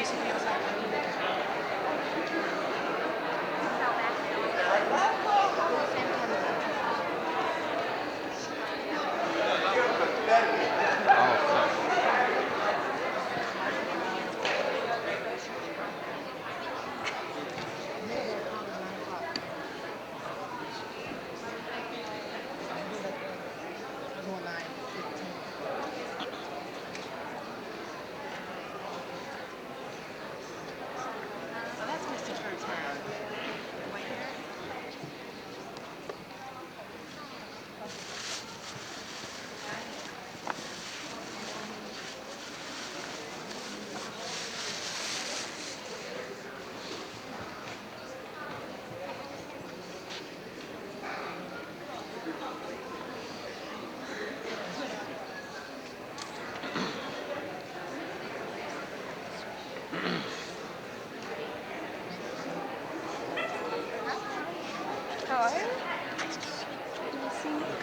Oh, that's Mr. Furutan.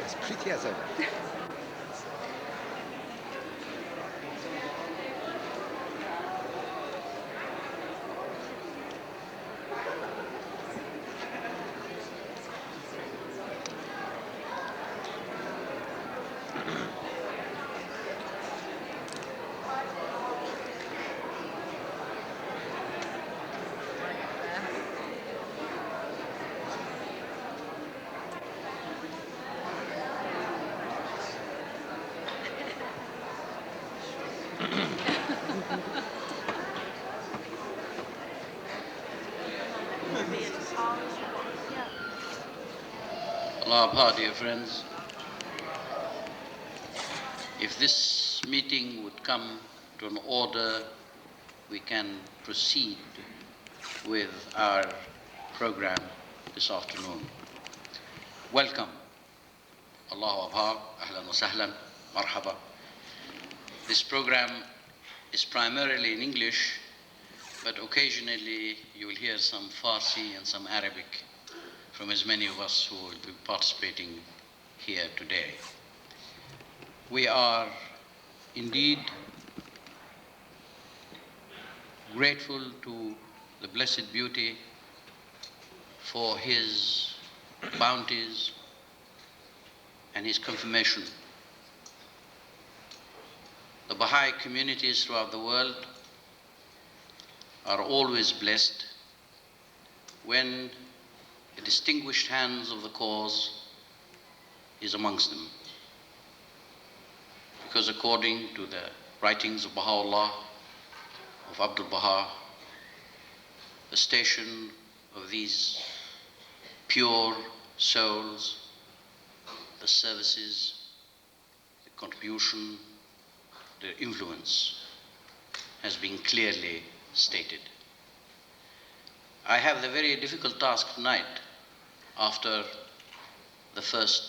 As pretty as ever. Allah Akbar, dear friends. If this meeting would come to an order, we can proceed with our program this afternoon. Welcome. Allahu Akbar, ahlan wa sahlan, marhaba. This program is primarily in English, but occasionally you will hear some Farsi and some Arabic from as many of us who will be participating here today. We are indeed grateful to the Blessed Beauty for his bounties and his confirmation. The Baha'i communities throughout the world are always blessed when the distinguished hands of the cause is amongst them. Because according to the writings of Baha'u'llah, of Abdul Baha, the station of these pure souls, the services, the contribution, the influence has been clearly stated. I have the very difficult task tonight, after the first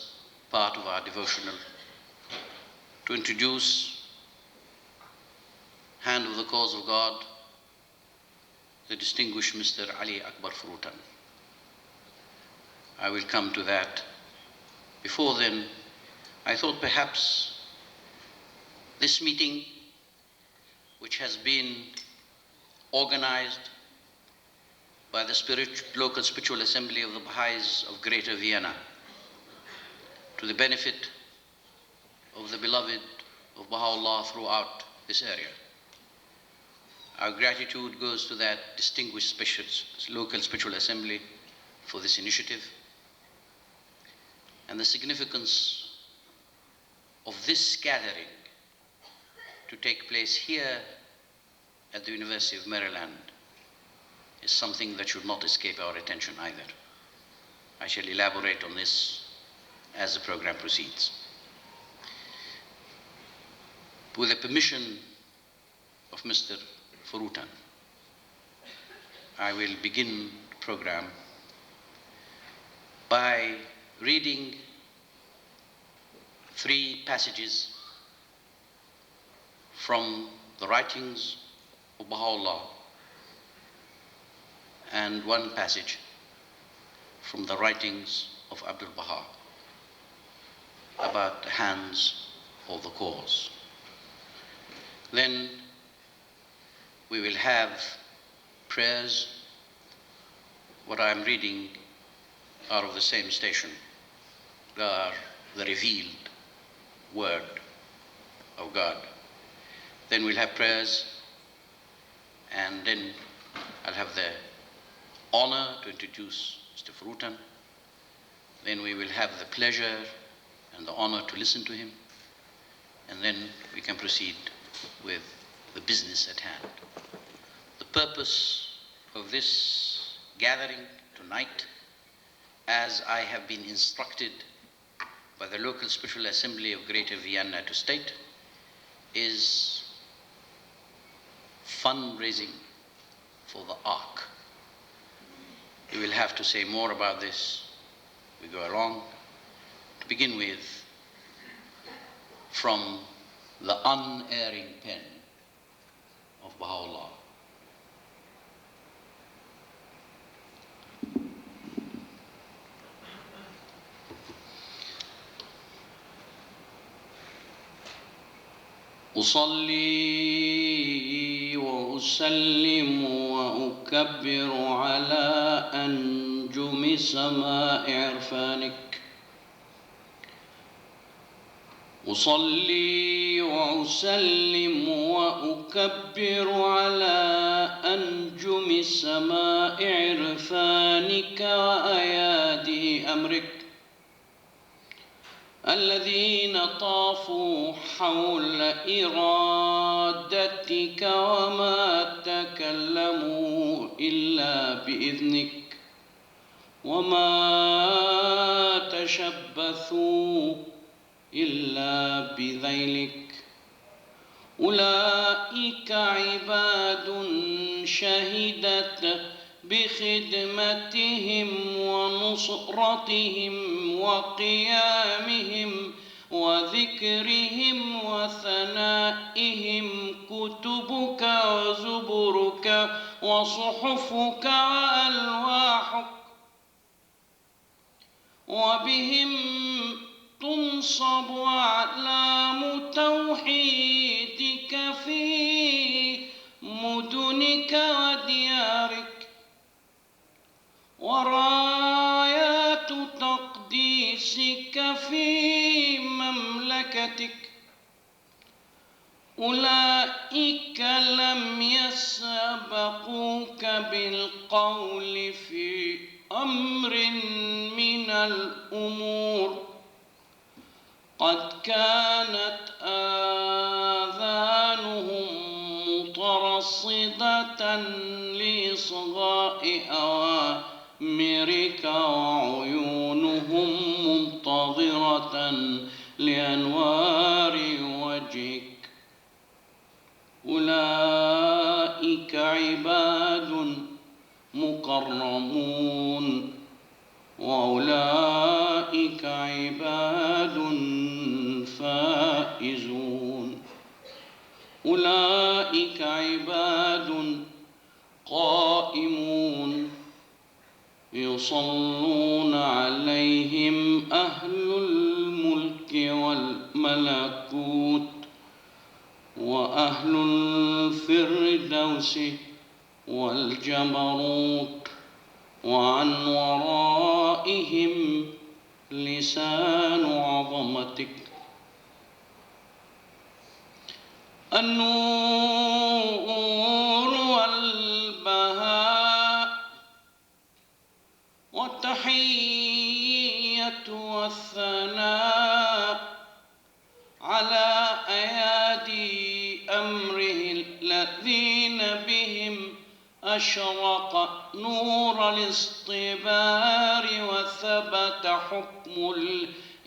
part of our devotional, to introduce Hand of the Cause of God, the distinguished Mr. Ali Akbar Furutan. I will come to that. Before then, I thought perhaps this meeting, which has been organized by the local spiritual assembly of the Baha'is of Greater Vienna, to the benefit of the beloved of Baha'u'llah throughout this area. Our gratitude goes to that distinguished local spiritual assembly for this initiative, and the significance of this gathering to take place here at the University of Maryland is something that should not escape our attention either. I shall elaborate on this as the program proceeds. With the permission of Mr. Furutan, I will begin the program by reading 3 passages from the writings of Baha'u'llah and 1 passage from the writings of Abdul Baha about the hands of the cause. Then we will have prayers. What I am reading are of the same station. They are the revealed word of God. Then we'll have prayers, and then I'll have the honor to introduce Mr. Furutan. Then we will have the pleasure and the honor to listen to him, and then we can proceed with the business at hand. The purpose of this gathering tonight, as I have been instructed by the local Special Assembly of Greater Vienna to state, is fundraising for the Ark. We will have to say more about this as we go along. To begin with, from the unerring pen of Baha'u'llah. أصلي وأسلم وأكبر على أنجم سماء عرفانك. أصلي وأسلم وأكبر على أنجم سماء عرفانك وأيادي أمرك الذين طافوا حول إرادتك وما تكلموا إلا بإذنك وما تشبثوا إلا بذيلك. أولئك عباد شهدت بخدمتهم ونصرتهم وقيامهم وذكرهم وثنائهم كتبك وزبرك وصحفك وألواحك، وبهم تنصب أعلام توحيدك في مدنك وديارك، ورايات تقديسك في مملكتك. أولئك لم يسبقوك بالقول في أمر من الأمور، قد كانت آذانهم مترصدة لإصغاء أوامرك وعيونهم منتظرة لأنوار وجهك. أولئك عباد مكرمون وأولئك عباد فائزون. أولئك عباد قائمون يصلون عليهم أهل الملك والملكوت وأهل الفردوس والجبروت، وعن ورائهم لسان عظمتك. النور والبهاء والتحية والثناء على أيادي أمره الذين بهم أشرق نور الاصطبار وثبت حكم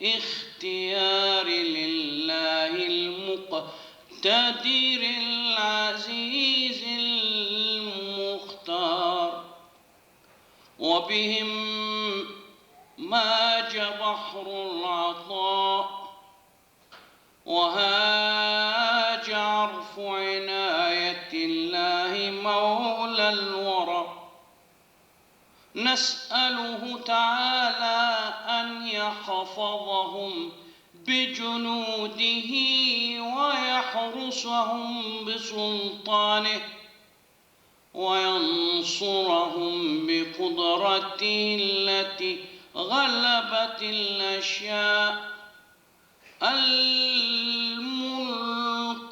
الاختيار لله المقتدر العزيز المختار، وبهم ماج بحر العطاء وهاج عرف عناية الله مولى الورى. نسأله تعالى أن يحفظهم بجنوده ويحرسهم بسلطانه وينصرهم بقدرته التي غلبت الأشياء. الملك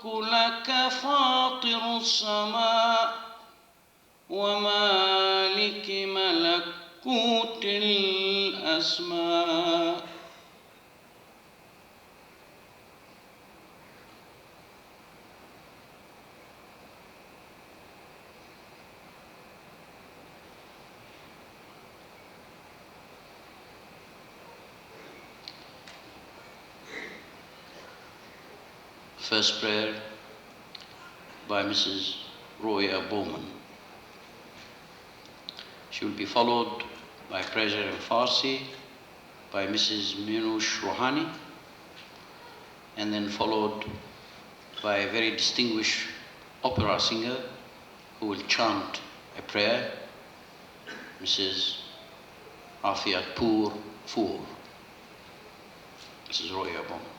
لك فاطر السماء ومالك ملكوت الأسماء. First prayer by Mrs. Roya Bowman. She will be followed by prayer in Farsi by Mrs. Minush Rohani, and then followed by a very distinguished opera singer who will chant a prayer, Mrs. Afiatpur Foor. Mrs. Roya Bowman.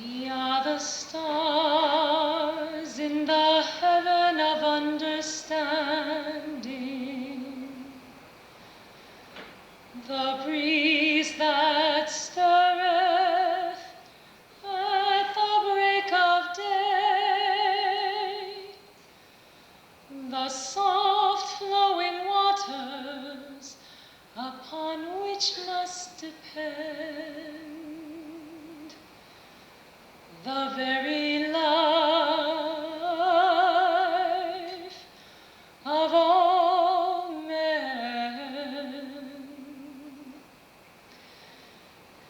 Ye are the stars in the heaven of understanding, the breeze that stirreth at the break of day, the soft flowing waters upon which must depend the very life of all men.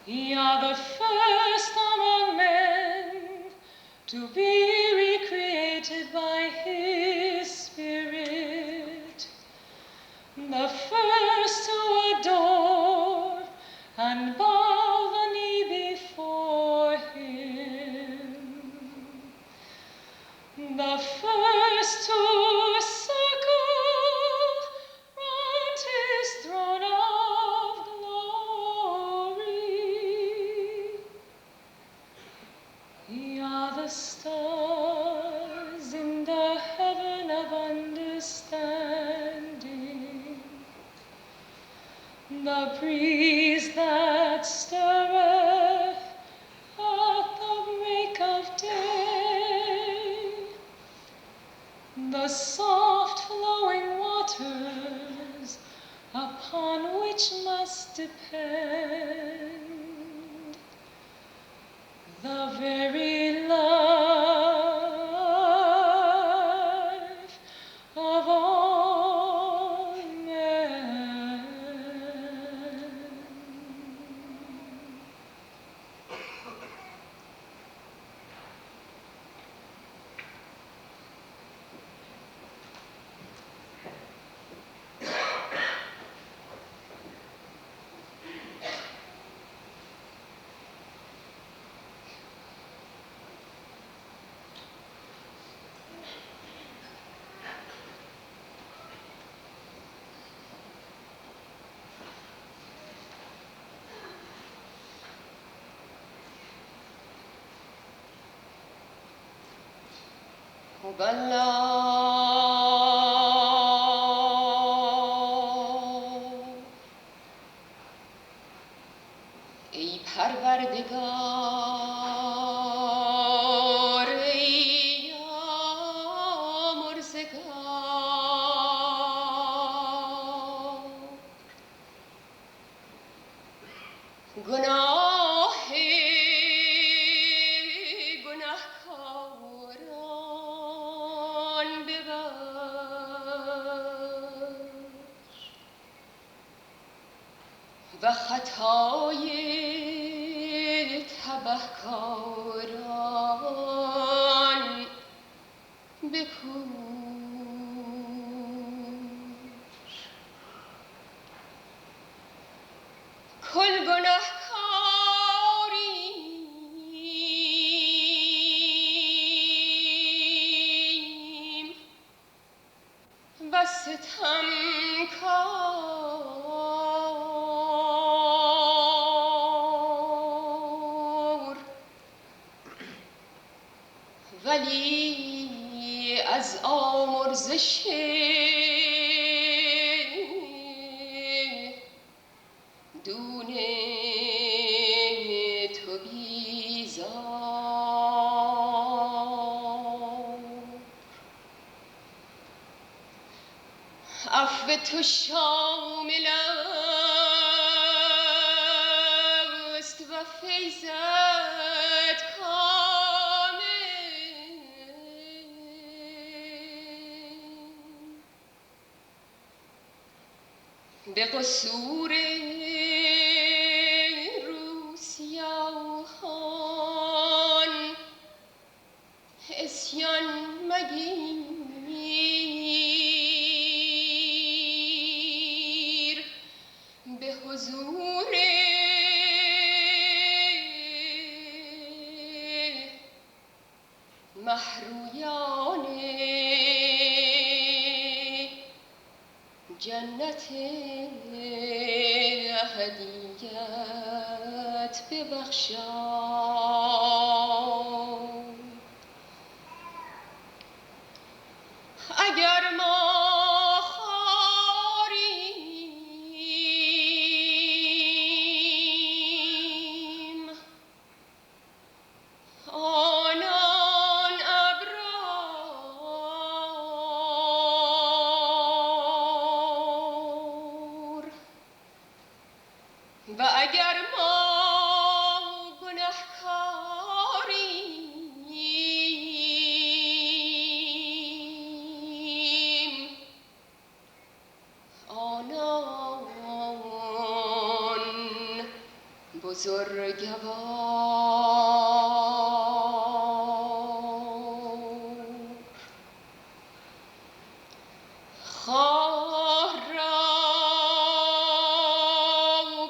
Ye are the first among men to be recreated by His Spirit, the first to adore and bow the knee before Him, the first to circle round His throne of glory. Ye are the stars in the heaven of understanding, the breeze that stirreth at the break of day, the soft flowing waters upon which must depend the very life of all men. بلا ای پروردگار، ای آمرزگار، گناه گناهکاران ببخش و خطای تبهکاران بپوش. کل گناهکاری ولی از آمرزش دون تو بیزار. عفو تو شامل است و فیضت کامل. به قصور روسیاهان عصیان مگیر، به حضور محرویان جنت احدیت ببخشای. اگر ما خاریم آنان ابرار، و اگر ما گنهکاریم آنان بزرگوار. خواه را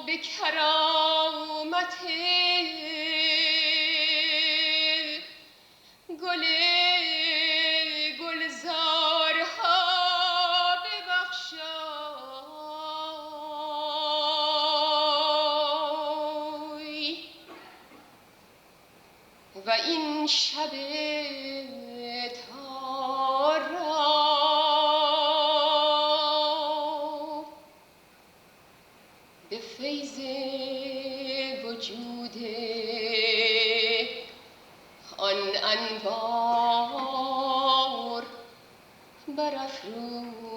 به کرامت گل گلزارها ببخشای، و این شب تار را به فیض وجود آن انوار برافروز.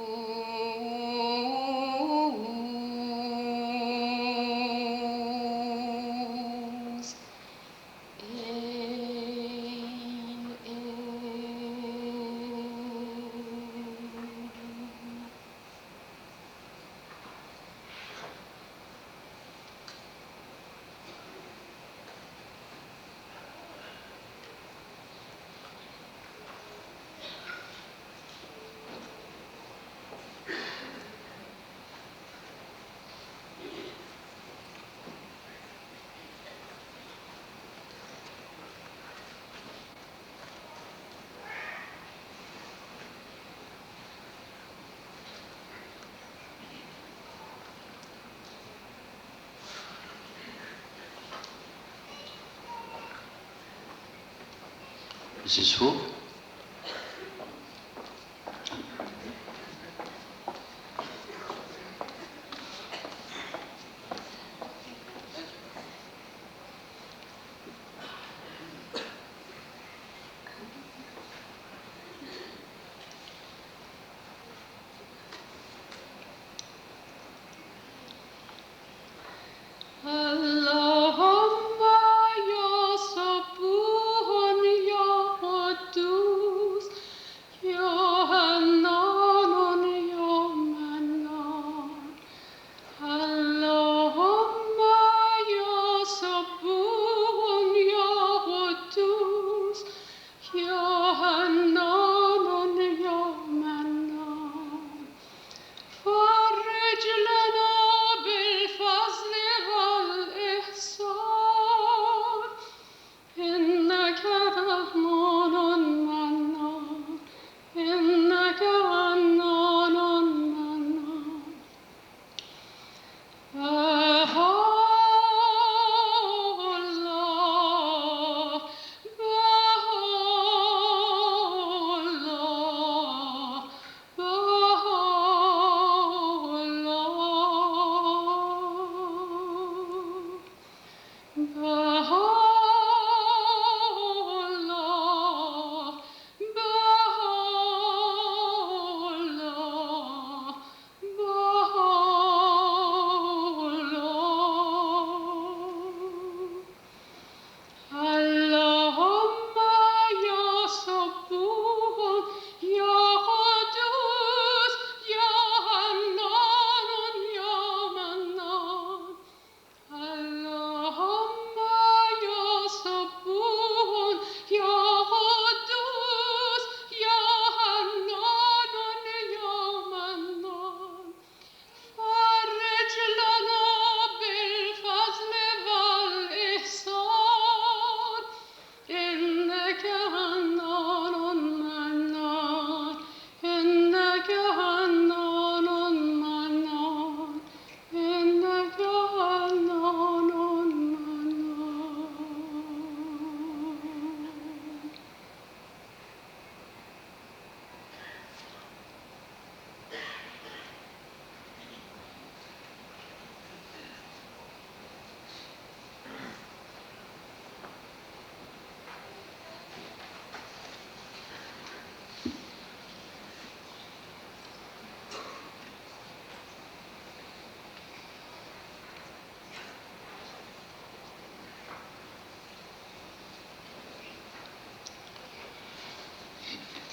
Mrs. Fu? اللهم یا صبور یا قدوس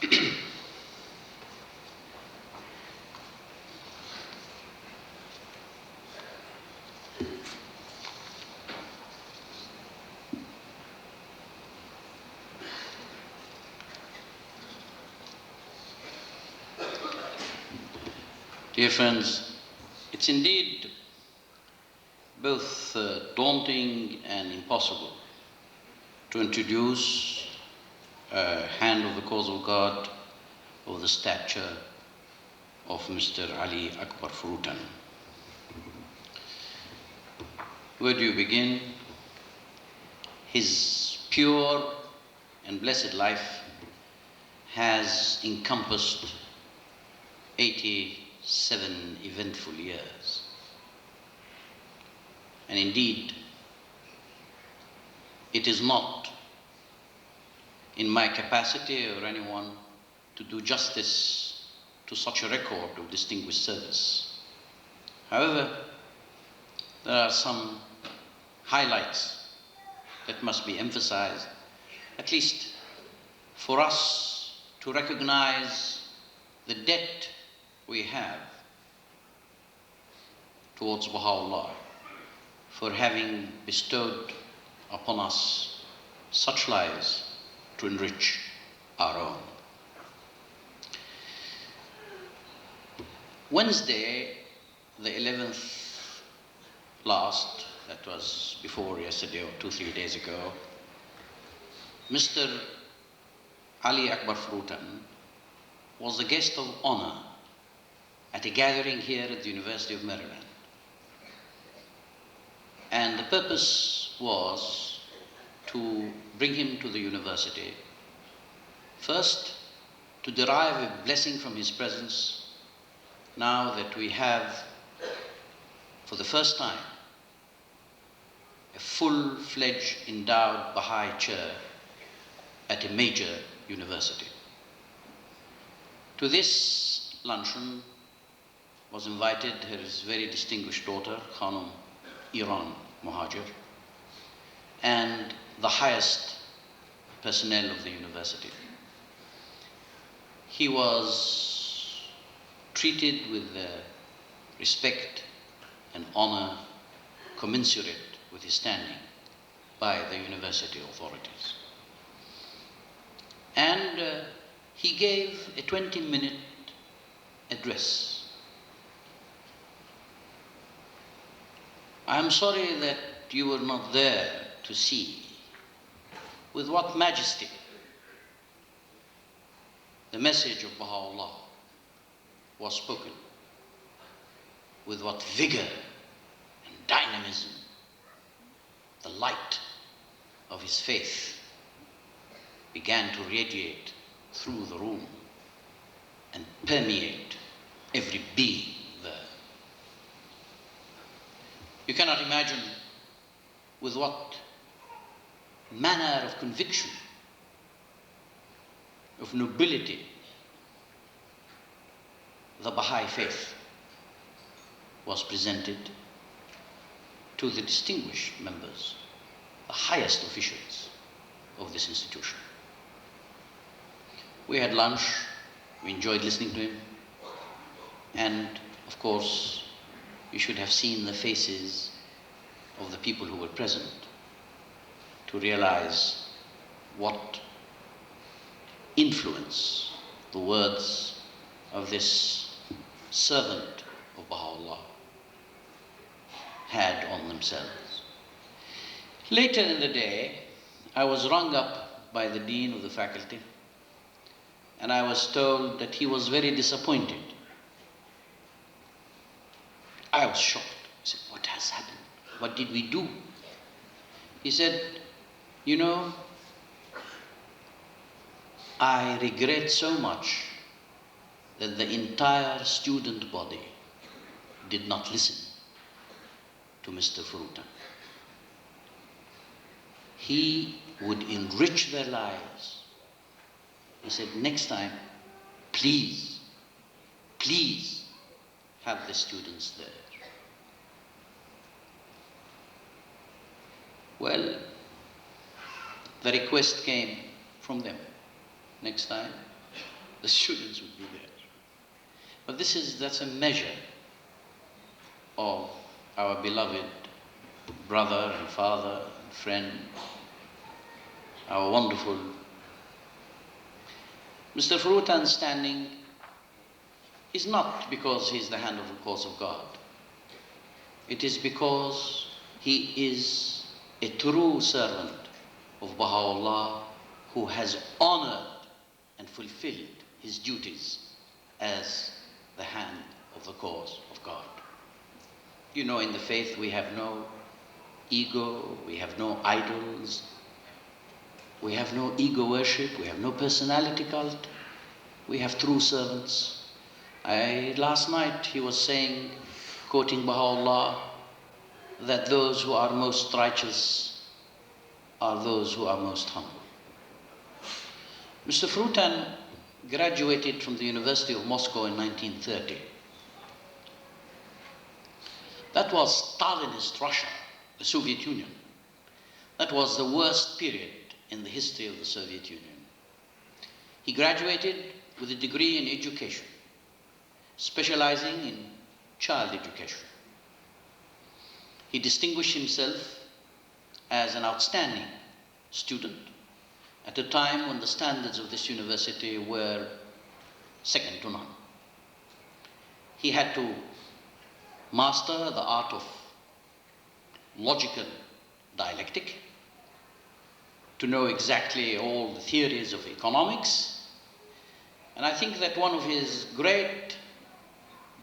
Dear friends, it's indeed both daunting and impossible to introduce a hand of the cause of God of the stature of Mr. Ali Akbar Furutan. Where do you begin? His pure and blessed life has encompassed 87 eventful years. And indeed, it is not in my capacity or anyone to do justice to such a record of distinguished service. However, there are some highlights that must be emphasized, at least for us to recognize the debt we have towards Baha'u'llah for having bestowed upon us such lives to enrich our own. Wednesday, the 11th last, that was before yesterday or 2-3 days ago, Mr. Ali Akbar Furutan was the guest of honor at a gathering here at the University of Maryland. And the purpose was to bring him to the university, first to derive a blessing from his presence now that we have, for the first time, a full-fledged endowed Baha'i chair at a major university. To this luncheon was invited his very distinguished daughter, Khanum Iran Muhajir, and the highest personnel of the university. He was treated with the respect and honor commensurate with his standing by the university authorities. And he gave a 20-minute address. I am sorry that you were not there to see with what majesty the message of Baha'u'llah was spoken, with what vigor and dynamism the light of his faith began to radiate through the room and permeate every being there. You cannot imagine with what manner of conviction, of nobility, the Baha'i faith was presented to the distinguished members, the highest officials of this institution. We had lunch, we enjoyed listening to him, and of course, you should have seen the faces of the people who were present to realize what influence the words of this servant of Baha'u'llah had on themselves. Later in the day, I was rung up by the dean of the faculty, and I was told that he was very disappointed. I was shocked. I said, what has happened? What did we do? He said, you know, I regret so much that the entire student body did not listen to Mr. Furutan. He would enrich their lives. He said, next time, please, please have the students there. Well, the request came from them. Next time, the students would be there. But that's a measure of our beloved brother and father and friend, our wonderful Mr. Furutan standing is not because he's the hand of the cause of God. It is because he is a true servant of Baha'u'llah who has honored and fulfilled his duties as the hand of the cause of God. You know, in the faith we have no ego, we have no idols, we have no ego worship, we have no personality cult, we have true servants. Last night he was saying, quoting Baha'u'llah, that those who are most righteous are those who are most humble. Mr. Furutan graduated from the University of Moscow in 1930. That was Stalinist Russia, the Soviet Union. That was the worst period in the history of the Soviet Union. He graduated with a degree in education, specializing in child education. He distinguished himself as an outstanding student at a time when the standards of this university were second to none. He had to master the art of logical dialectic, to know exactly all the theories of economics. And I think that one of his great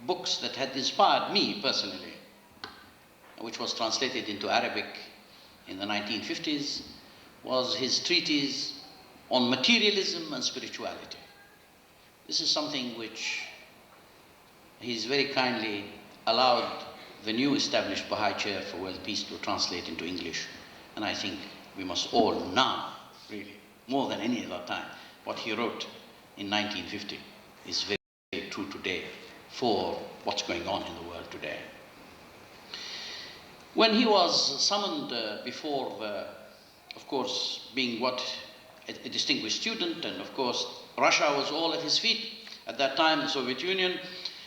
books that had inspired me personally, which was translated into Arabic in the 1950s, was his treatise on materialism and spirituality. This is something which he's very kindly allowed the new established Baha'i Chair for World Peace to translate into English. And I think we must all now, really, more than any other time, what he wrote in 1950 is very, very true today for what's going on in the world today. When he was summoned before, of course, being a distinguished student, and of course Russia was all at his feet at that time, the Soviet Union,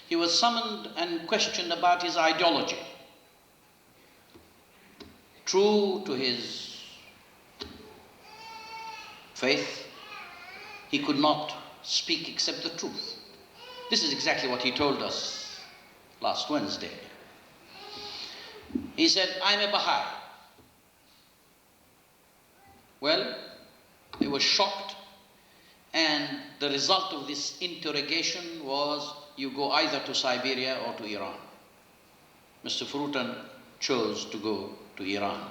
he was summoned and questioned about his ideology. True to his faith, he could not speak except the truth. This is exactly what he told us last Wednesday. He said, I'm a Baha'i. Well, they were shocked, and the result of this interrogation was you go either to Siberia or to Iran. Mr. Furutan chose to go to Iran.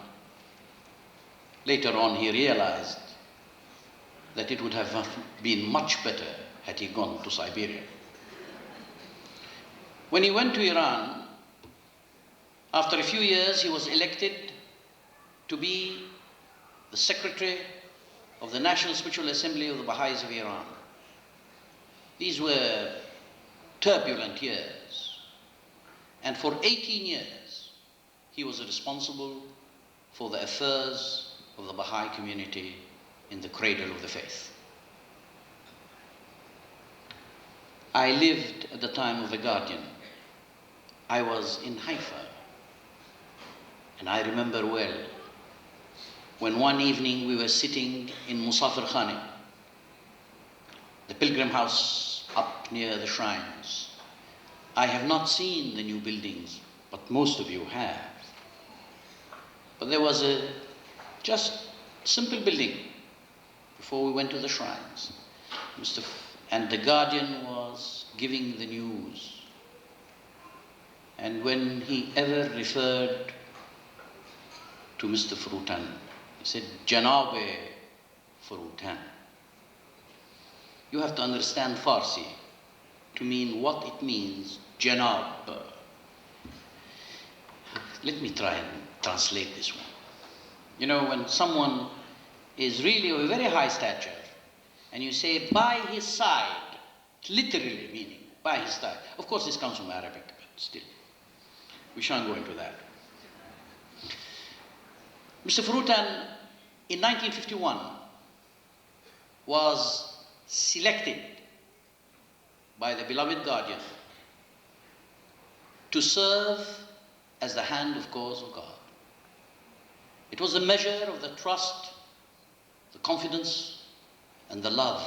Later on, he realized that it would have been much better had he gone to Siberia. When he went to Iran, after a few years, he was elected to be the secretary of the National Spiritual Assembly of the Baha'is of Iran. These were turbulent years, and for 18 years, he was responsible for the affairs of the Baha'i community in the cradle of the faith. I lived at the time of the Guardian. I was in Haifa, and I remember well when one evening we were sitting in Musafir Khane, the pilgrim house up near the shrines. I have not seen the new buildings, but most of you have. But there was a just simple building before we went to the shrines. And the Guardian was giving the news. And when he ever referred to Mr. Furutan, he said, Janabe Furutan. You have to understand Farsi to mean what it means, Janab. Let me try and translate this one. You know, when someone is really of a very high stature, and you say, by his side, literally meaning, by his side. Of course, this comes from Arabic, but still, we shan't go into that. Mr. Furutan, in 1951, was selected by the beloved guardian to serve as the hand of cause of God. It was a measure of the trust, the confidence, and the love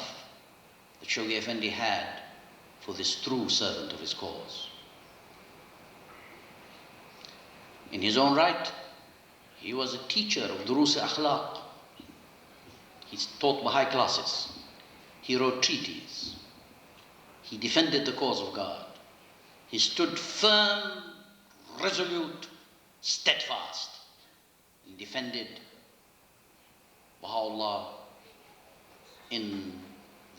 that Shoghi Effendi had for this true servant of his cause. In his own right, he was a teacher of Durus Akhlaq. He taught Baha'i classes. He wrote treaties. He defended the cause of God. He stood firm, resolute, steadfast, and defended Baha'u'llah in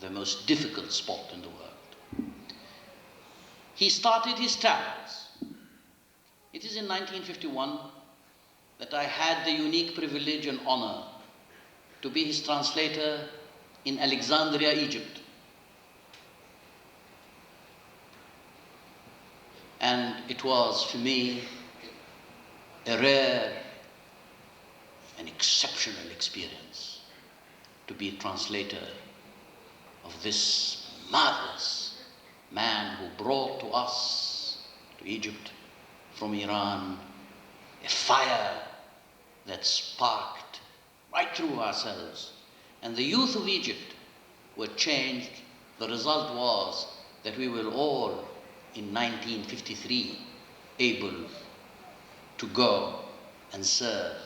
the most difficult spot in the world. He started his travels. It is in 1951 that I had the unique privilege and honor to be his translator in Alexandria, Egypt. And it was for me a rare and exceptional experience to be a translator of this marvelous man who brought to us, to Egypt, from Iran, a fire that sparked right through ourselves. And the youth of Egypt were changed. The result was that we were all, in 1953, able to go and serve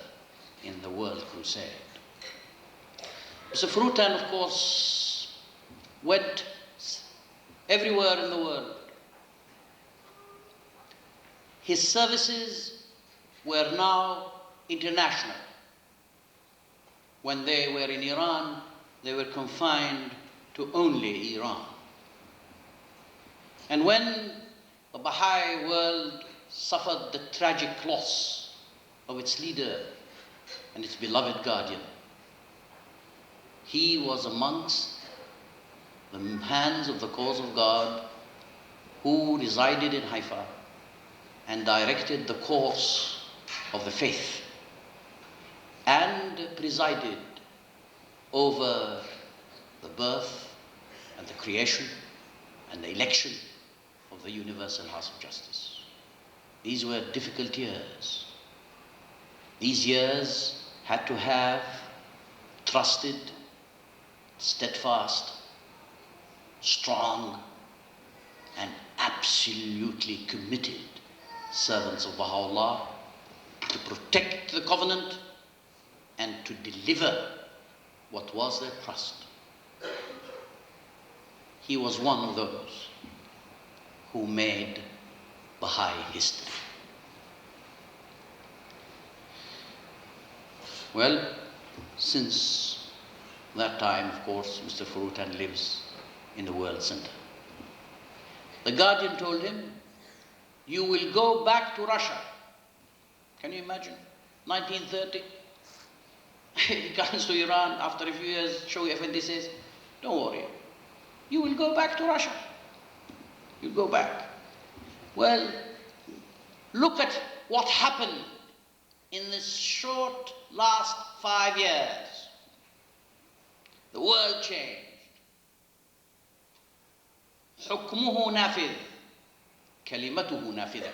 in the World Crusade. Mr. Furutan, of course, went everywhere in the world. His services were now international. When they were in Iran, they were confined to only Iran. And when the Baha'i world suffered the tragic loss of its leader and its beloved guardian, he was amongst the hands of the cause of God who resided in Haifa and directed the course of the faith and presided over the birth and the creation and the election of the Universal House of Justice. These were difficult years. These years had to have trusted, steadfast, strong, and absolutely committed servants of Baha'u'llah to protect the covenant and to deliver what was their trust. He was one of those who made Baha'i history. Well, since that time, of course, Mr. Furutan lives in the World Center. The guardian told him, "You will go back to Russia." Can you imagine? 1930. He comes to Iran after a few years. Shoghi Effendi says, "Don't worry, you will go back to Russia. You go back." Well, look at what happened in this short last 5 years. The world changed. حكمه نافذ, كلمته نافذة.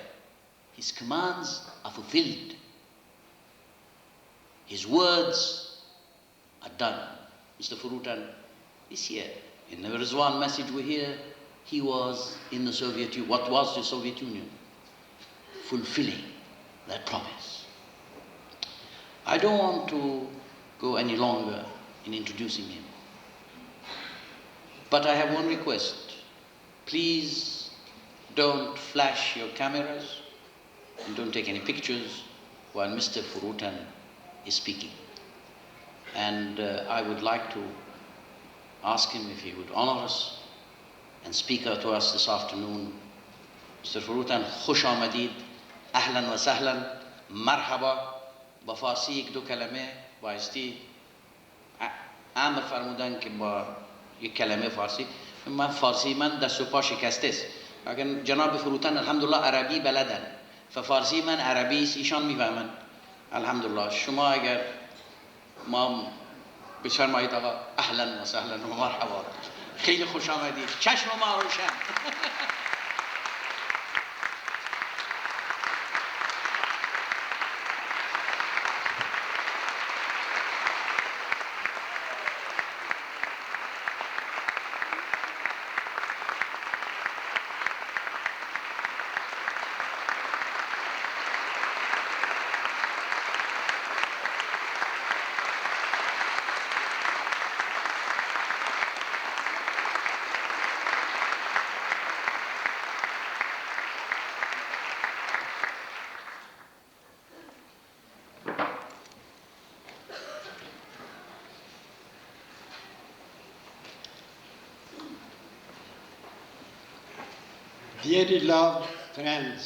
His commands are fulfilled. His words are done. Mr. Furutan is here. In the Rizwan message we hear, he was in the Soviet Union. What was the Soviet Union? Fulfilling that promise. I don't want to go any longer in introducing him. But I have one request. Please don't flash your cameras and don't take any pictures while Mr. Furutan is speaking. And I would like to ask him if he would honor us and speak to us this afternoon. Mr. Furutan, خوش آمدید, أهلا وسهلا, مرحبا. با فارسی یک دو کلمه بایستی امر فرمودن که با یک کلمه فارسی. من فارسی من دست و پا شکسته است. اگر جناب فروتن الحمدلله عربی بلدن، فارسی من عربی است، ایشان میفهمن. الحمدلله. شما اگر ما بفرمایید آقا اهلا و سهلا و مرحبا. خیلی خوش آمدید. چشم ما روشن. Dearly loved friends,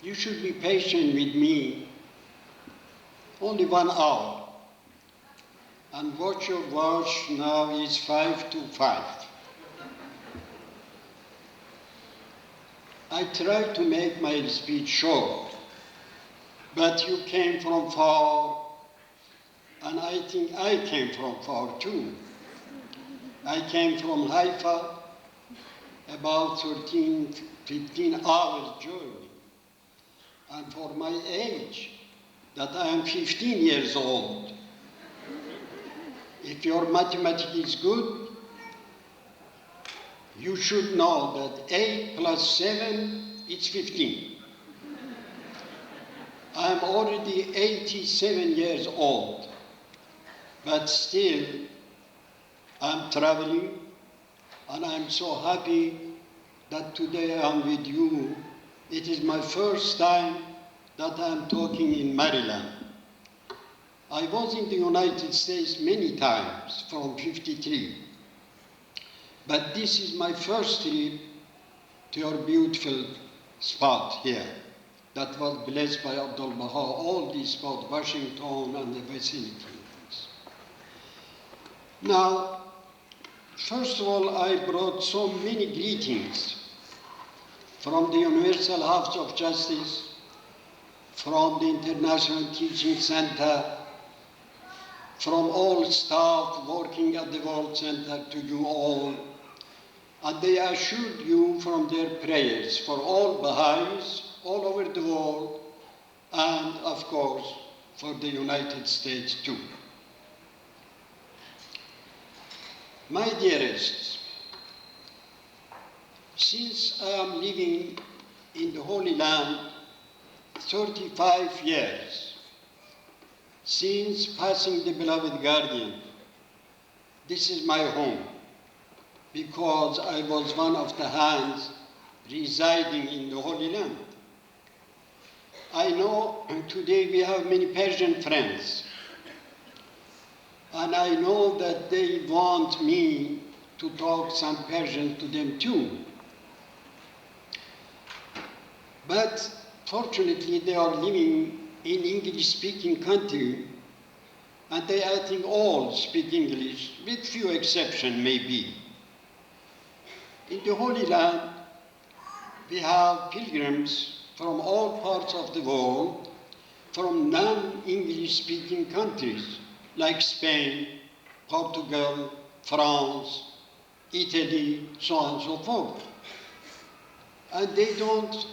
you should be patient with me only 1 hour. And watch your watch, now is 5 to 5. I tried to make my speech short, but you came from far, and I think I came from far too. I came from Haifa, about 13, 15 hours journey. And for my age, that I am 15 years old, if your mathematics is good, you should know that 8 plus 7 is 15. I'm already 87 years old, but still I'm traveling, and I'm so happy that today I'm with you. It is my first time that I'm talking in Maryland. I was in the United States many times from '53, but this is my first trip to your beautiful spot here that was blessed by Abdul Baha, all these spots, Washington and the vicinity. Now, first of all, I brought so many greetings from the Universal House of Justice, from the International Teaching Center, from all staff working at the World Center to you all. And they assured you from their prayers for all Baha'is all over the world, and of course for the United States too. My dearest, since I am living in the Holy Land 35 years, since passing the beloved guardian, this is my home, because I was one of the hands residing in the Holy Land. I know today we have many Persian friends, and I know that they want me to talk some Persian to them too. But fortunately, they are living in English-speaking country, and they, I think, all speak English, with few exceptions maybe. In the Holy Land, we have pilgrims from all parts of the world, from non-English-speaking countries, like Spain, Portugal, France, Italy, so on and so forth. And they don't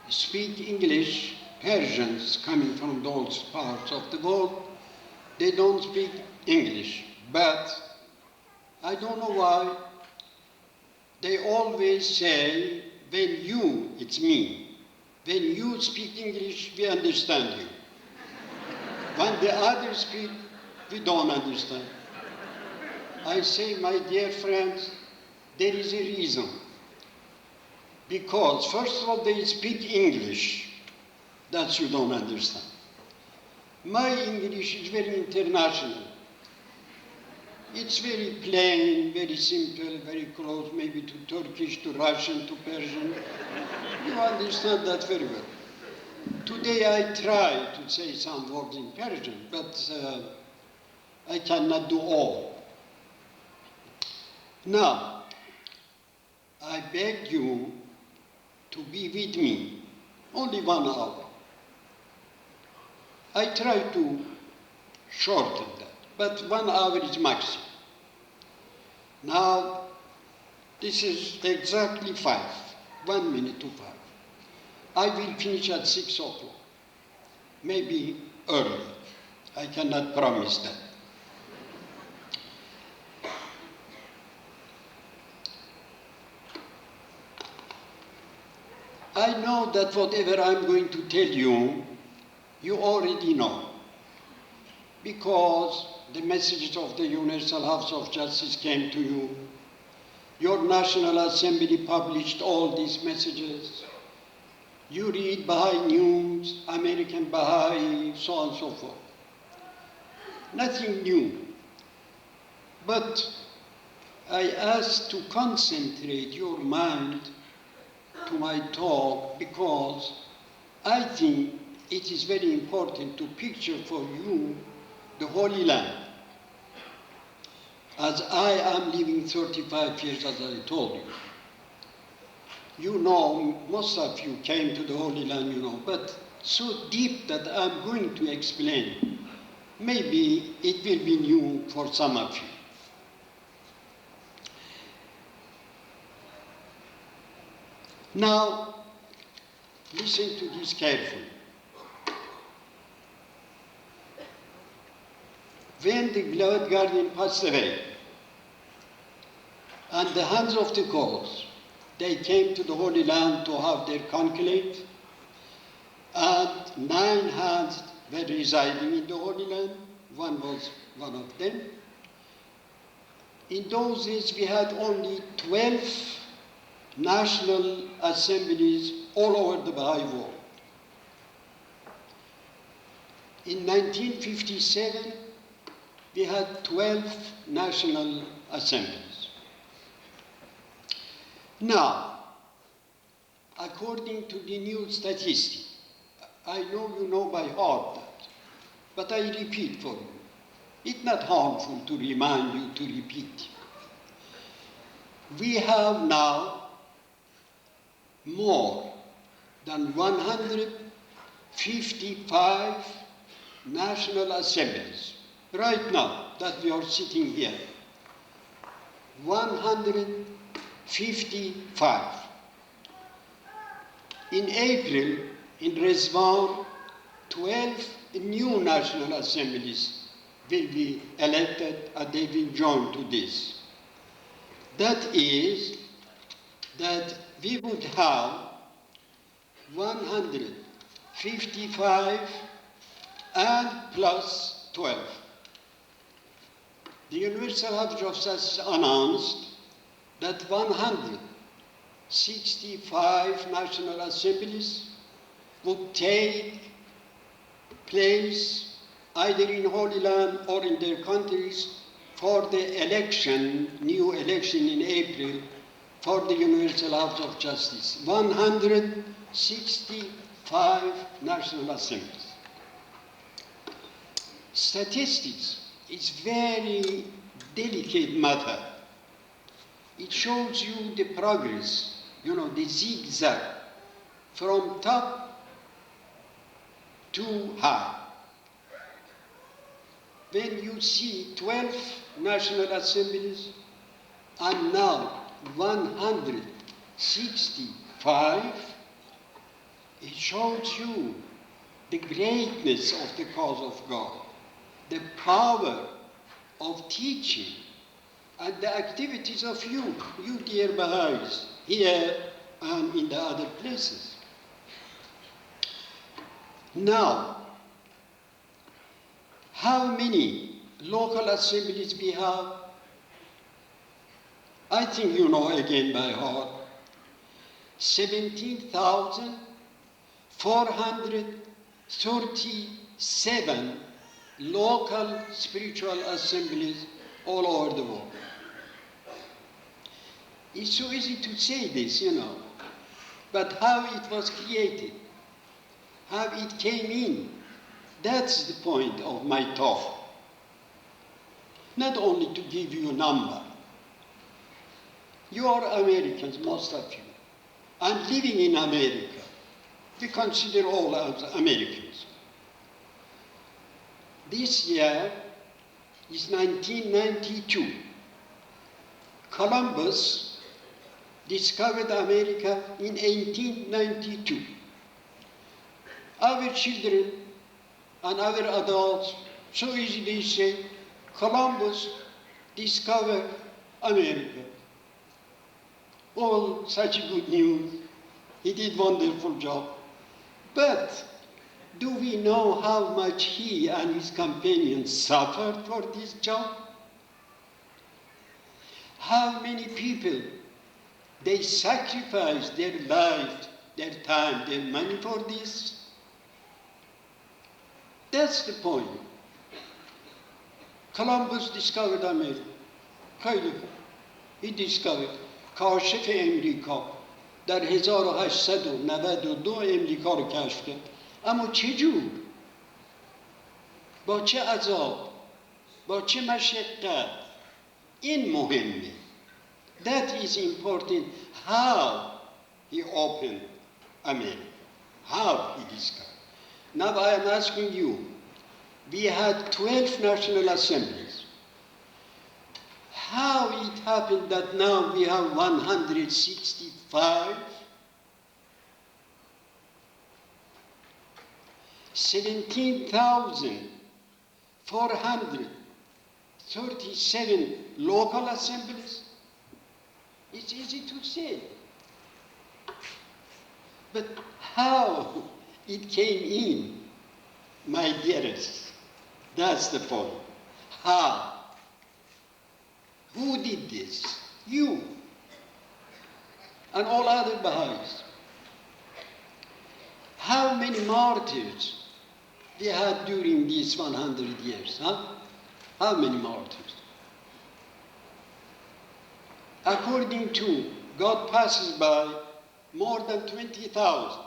speak English. Persians coming from those parts of the world, they don't speak English. But I don't know why, they always say, when you, it's me, when you speak English, we understand you. When the others speak, we don't understand. I say, my dear friends, there is a reason. Because, first of all, they speak English. That you don't understand. My English is very international. It's very plain, very simple, very close, maybe to Turkish, to Russian, to Persian. You understand that very well. Today I try to say some words in Persian, but I cannot do all. Now, I beg you to be with me only 1 hour. I try to shorten that, but 1 hour is maximum. Now, this is exactly 1 minute to 5. I will finish at 6 o'clock, maybe early. I cannot promise that. I know that whatever I'm going to tell you, you already know, because the messages of the Universal House of Justice came to you. Your National Assembly published all these messages. You read Baha'i News, American Baha'i, so on and so forth. Nothing new. But I ask to concentrate your mind to my talk because I think it is very important to picture for you the Holy Land. As I am living 35 years, as I told you. You know, most of you came to the Holy Land, you know, but so deep that I'm going to explain. Maybe it will be new for some of you. Now, listen to this carefully. When the beloved guardian passed away, and the hands of the cause, they came to the Holy Land to have their conclave, and 9 hands were residing in the Holy Land. One was one of them. In those days, we had only 12 national assemblies all over the Baha'i world. In 1957, we had 12 national assemblies. Now, according to the new statistic, I know you know by heart that, but I repeat for you. It's not harmful to remind you to repeat. We have now more than 155 national assemblies. Right now that we are sitting here, 155. In April, in Rizwan, 12 new national assemblies will be elected and they will join to this. That is, that we would have 155 and plus 12. The Universal House of Justice announced that 165 national assemblies would take place either in Holy Land or in their countries for the election, new election in April, for the Universal House of Justice. 165 national assemblies. Statistics is very delicate matter. It shows you the progress, you know, the zigzag from top to high. When you see 12 national assemblies and now 165, it shows you the greatness of the cause of God, the power of teaching, and the activities of you dear Baha'is, here and in the other places. Now, how many local assemblies we have? I think you know again by heart. 17,437 local spiritual assemblies all over the world. It's so easy to say this, you know, but how it was created, how it came in, that's the point of my talk. Not only to give you a number. You are Americans, most of you, and living in America. We consider all as Americans. This year is 1992. Columbus discovered America in 1892. Our children and our adults so easily say, Columbus discovered America. All such good news. He did wonderful job. But do we know how much he and his companions suffered for this job? How many people they sacrificed their life, their time, their money for this? That's the point. Columbus discovered America. خیلی خوب. He discovered. کاشف امریکا در 1892 امریکا رو کشف کرد. اما چجور؟ با چه عذاب؟ با چه مشقت؟ این مهمه. That is important. How he opened America. How he discovered. Now I am asking you, we had 12 national assemblies. How it happened that now we have 165? 17,437 local assemblies. It's easy to say. But how it came in, my dearest, that's the point. How? Who did this? You and all other Baha'is. How many martyrs we had during these 100 years? How many martyrs? According to God passes by, more than 20,000.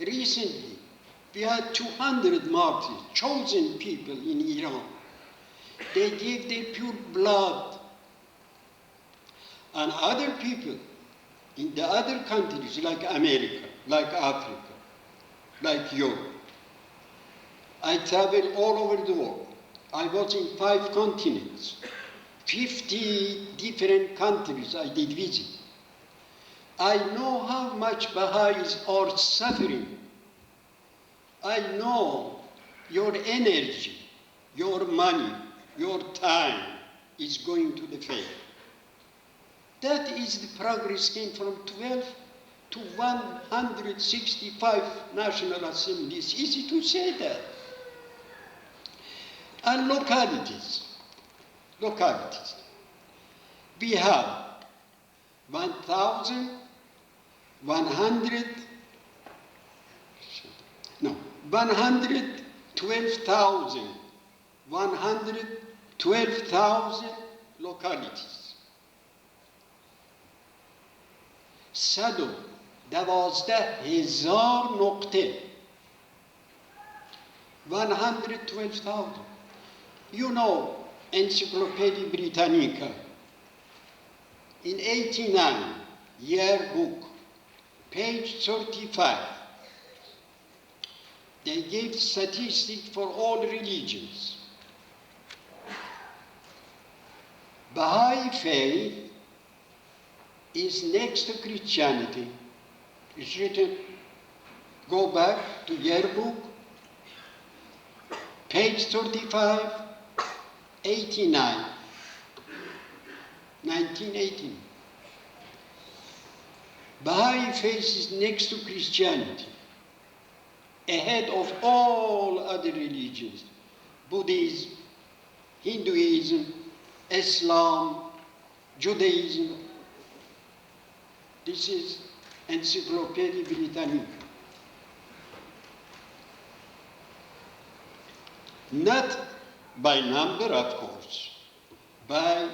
Recently, we had 200 martyrs, chosen people in Iran. They gave their pure blood. And other people in the other countries, like America, like Africa, like Europe. I traveled all over the world. I was in 5 continents. 50 different countries I did visit. I know how much Baha'is are suffering. I know your energy, your money, your time is going to the faith. That is the progress came from 12 to 165 national assemblies. Easy to say that. And localities. We have 112,000 localities. 112,000 نقطه. 112,000. You know, Encyclopedia Britannica, in 89, yearbook, page 35, they gave statistics for all religions. Baha'i faith is next to Christianity. It's written, go back to yearbook, page 35, 89, 1918. Baha'i faith is next to Christianity, ahead of all other religions, Buddhism, Hinduism, Islam, Judaism. This is Encyclopedia Britannica. Not by number, of course, by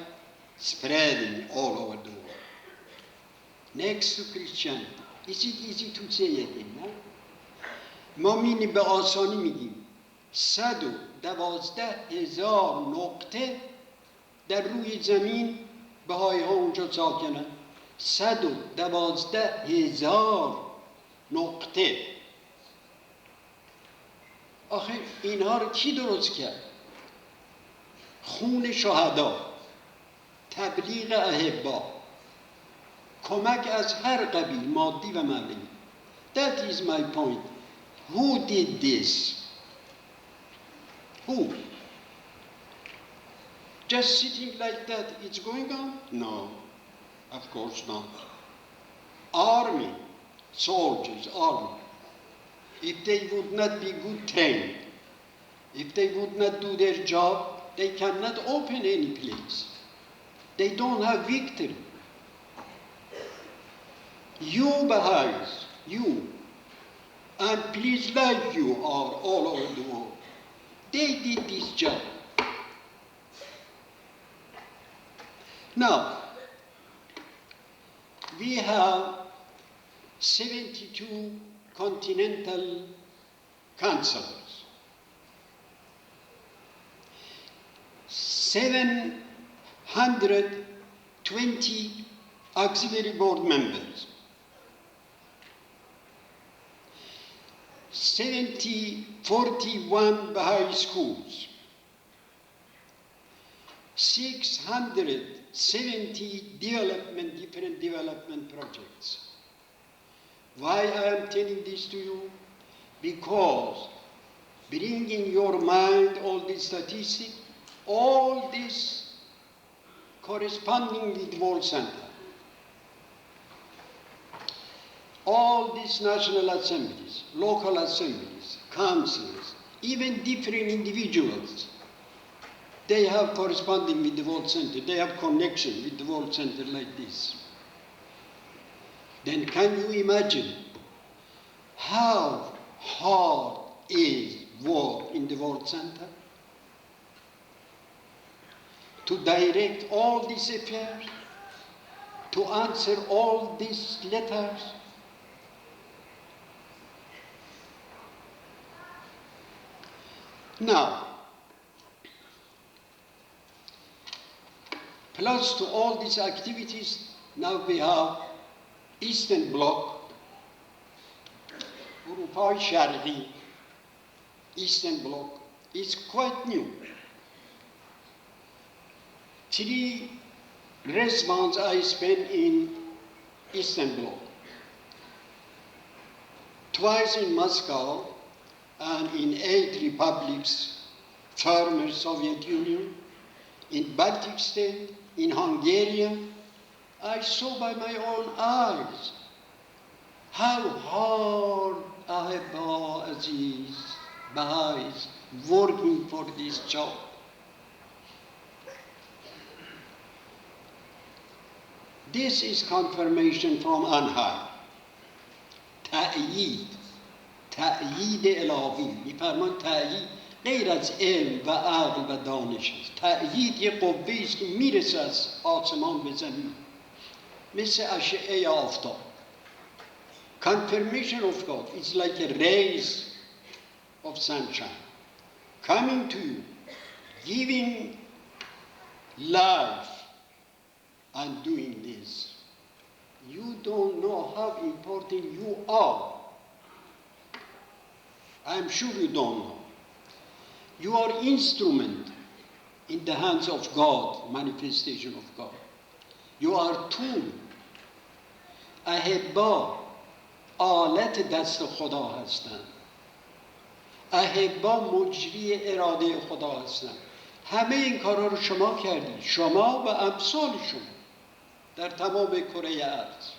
spreading all over the world. Next to Christianity. Is it easy to say again? No? ما می‌بینیم به آسانی میگیم 112,000 نقطه در روی زمین بهایی ها اونجا ساکنند. 112,000 نقطه. آخه اینها رو کی درست کرد؟ خون شهدا، تبلیغ احبا، کمک از هر قبیل مادی و معنوی. That is my point. Who did this? Who? Just sitting like that, it's going on? No, of course not. Army, soldiers, army. If they would not be good trained, if they would not do their job, they cannot open any place. They don't have victory. You Baha'is, you, and please like you are all over the world, they did this job. Now, we have 72 continental councillors, 720 auxiliary board members, 41 Baha'i schools, 670 different development projects. Why I am telling this to you? Because bring in your mind all these statistics, all this corresponding with World Center, all these national assemblies, local assemblies, councils, even different individuals, they have corresponding with the World Center, they have connection with the World Center like this. Then can you imagine how hard is work in the World Center? To direct all these affairs, to answer all these letters. Now, plus to all these activities, now we have Eastern Bloc, اروپای شرقی, Eastern Bloc is quite new. 3 months I spent in Eastern Bloc, twice in Moscow and in 8 republics, former Soviet Union, in Baltic State, in Hungary. I saw by my own eyes how hard Ahaba Aziz Baha'is working for this job. This is confirmation from on high. تأیید الهی. میفرمان تأیید غیر از علم و عقل و دانش است. تأیید یک قوه‌ای است که میرسه از آسمان به زمین، مثل اشعه آفتاب. Confirmation of God is like a rays of sunshine coming to you, giving life and doing this. You don't know how important you are. I'm sure you don't know. You are instrument in the hands of God, manifestation of God. You are tool. احبا آلت دست خدا هستند. احبا مجری اراده خدا هستند. همه این کارا رو شما کردید، شما و امثال شما در تمام کره ارض.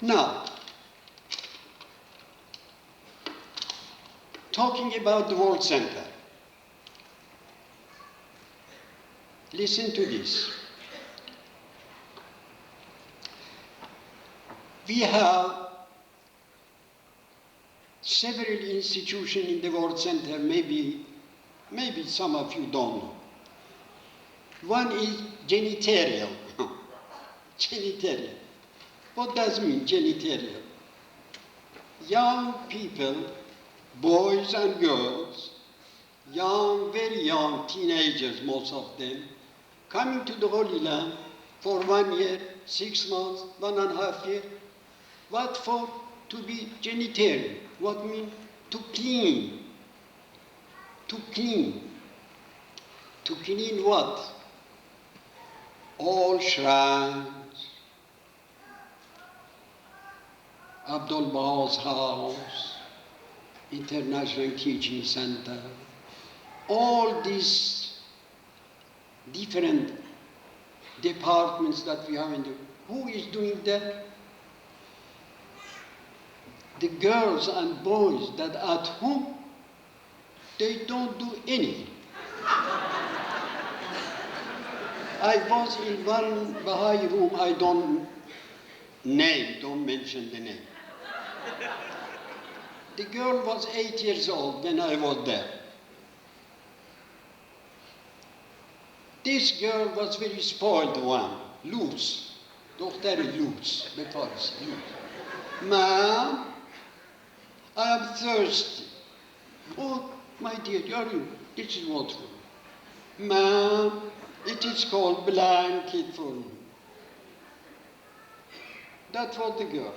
Now, talking about the World Center, listen to this. We have several institutions in the World Center, maybe some of you don't know. One is genitarial. Genitarial. What does it mean, genitarial? Young people, boys and girls, young, very young teenagers, most of them, coming to the Holy Land for 1 year, 6 months, 1.5 years. What for? To be genitarian. What mean? To clean. To clean. To clean what? All shrines, Abdul Baha's house, International Teaching Center, all these different departments that we have in the, who is doing that? The girls and boys that at home, they don't do anything. I was in one Baha'i room, I don't mention the name. The girl was 8 years old when I was there. This girl was very spoiled one, loose. دختری loose, به فارسی loose. Ma'am, I am thirsty. Oh, my dear, this is water. Ma'am, it is called blanket for me. That was the girl.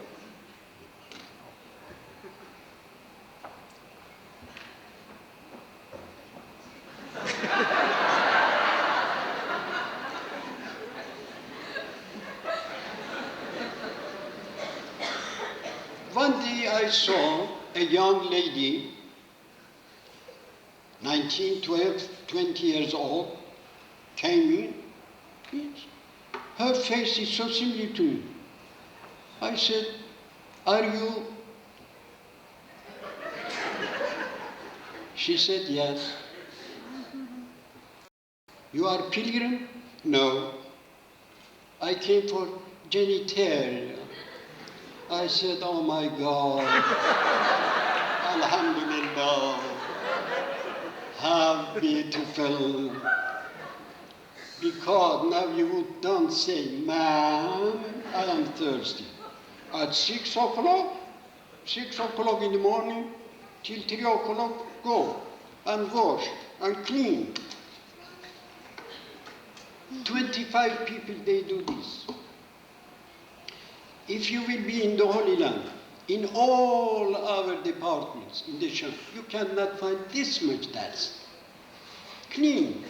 One day I saw a young lady, 19, 12, 20 years old, came in. Her face is so similar to me. I said, are you? She said, yes. You are pilgrim? No. I came for genitalia. I said, oh my God, Alhamdulillah, how beautiful. Because now you don't say, ma'am, I am thirsty. At 6 o'clock, 6 o'clock in the morning, till 3 o'clock, go and wash and clean. 25 people, they do this. If you will be in the Holy Land, in all our departments in the Sham, you cannot find this much dust. Clean.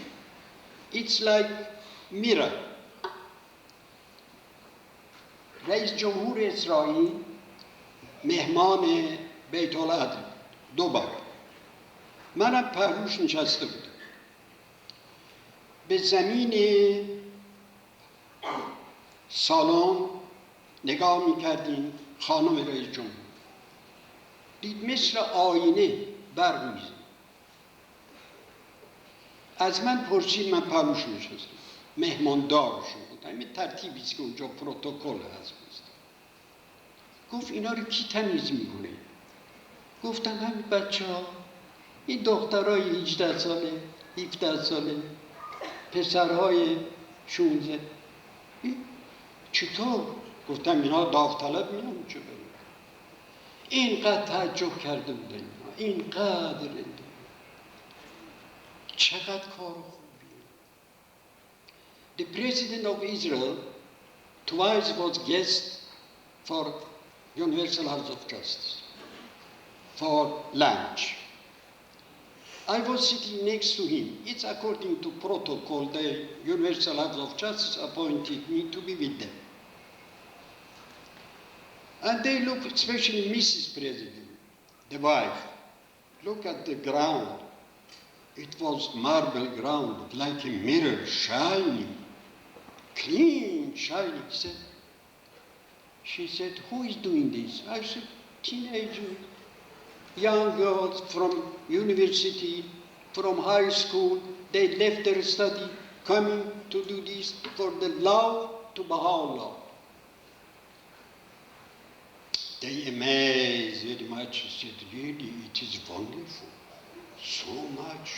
It's like mirror. رئیس جمهور اسرائیل مهمان بیت العدل 2 بار منم پهلوش نشسته بودم به زمین سالن نگاه میکردیم خانم رئیس جمهور دید مثل آینه برق میزنه از من پرسید من پهلوش نشستم مهماندارشون بود همین ترتیبی است که اونجا پروتکل هست گفت اینا رو کی تمیز میکنه گفتم همین بچه ها این دخترهای 18 ساله 17 ساله پسرهای 16 چطور؟ گفتم اینا داوطلب میان چه بریم اینقدر تعجب کرده بودن اینقدر چقدر کار خوبیه The President of Israel twice was guest for Universal House of Justice for lunch. I was sitting next to him. It's according to protocol, the Universal House of Justice appointed me to be with them. And they look, especially Mrs. President, the wife, look at the ground. It was marble ground, like a mirror, shining, clean, shining. She said, who is doing this? I said, teenagers, young girls from university, from high school, they left their study, coming to do this for the love to Baha'u'llah. They amazed very much, said, really, it is wonderful. So much.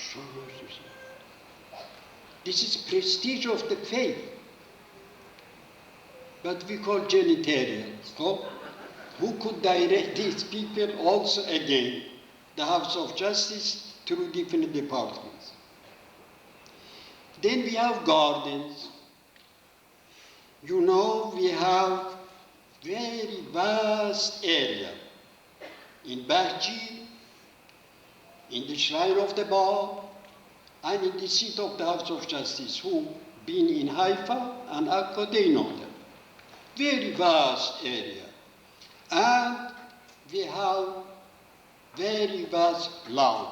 This is prestige of the faith. But we call genitalia. Who could direct these people also again, the House of Justice, through different departments. Then we have gardens. You know, we have very vast area in Bahji, in the Shrine of the Bab, and in the seat of the House of Justice who been in Haifa and Akko, they know them. Very vast area. And we have very vast land.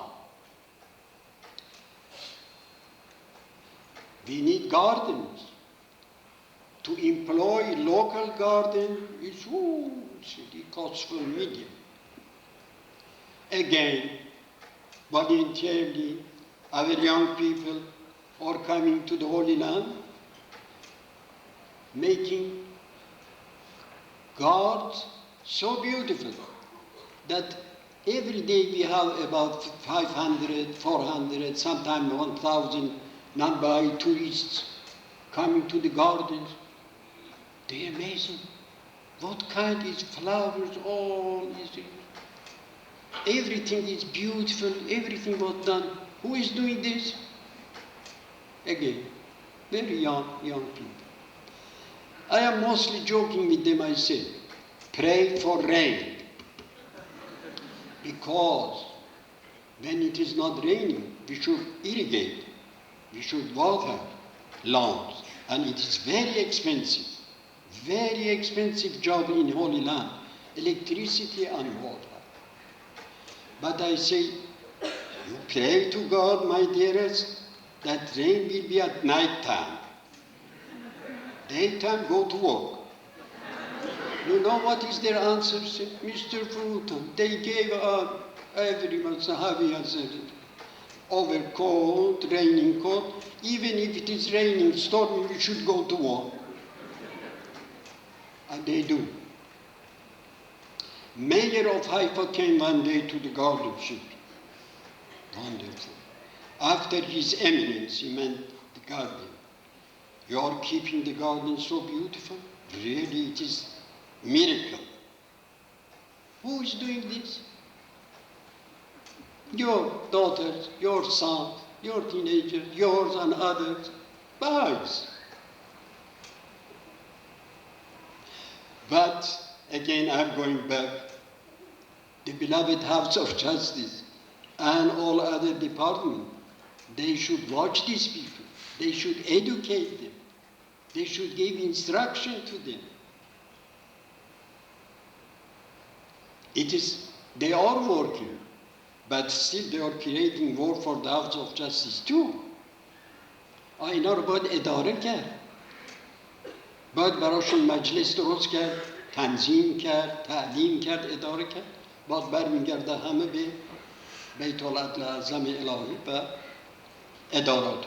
We need gardens. To employ local garden is it costs for million. Again, voluntarily, our young people are coming to the Holy Land, making gardens so beautiful that every day we have about 500, 400, sometimes 1,000 number of tourists coming to the gardens. They're amazing. What kind is flowers, all is everything is beautiful, everything was done. Who is doing this? Again, very young people. I am mostly joking with them, I say, pray for rain. Because when it is not raining, we should irrigate, we should water lawns, and it is very expensive job in Holy Land, electricity and water. But I say, you pray to God, my dearest, that rain will be at night time. Daytime, go to work. You know what is their answer? Mr.Furutan, they gave everyone a heavy overcoat, raining coat. Even if it is raining, stormy, we should go to work. And they do. Mayor of Haifa came one day to the garden shoot. Wonderful. After His Eminence, he meant the garden. You are keeping the garden so beautiful. Really, it is miracle. Who is doing this? Your daughters, your sons, your teenagers, yours and others. Boys. But again, I'm going back. The beloved House of Justice and all other departments, they should watch these people. They should educate them. They should give instruction to them. They are working, but still they are creating work for the House of Justice too. اینا رو باید اداره کرد. باید براشون مجلس درست کرد، تنظیم کرد، تعلیم کرد، اداره کرد. باید برمیگرده همه به بیت العدل اعظم الهی و ادارات.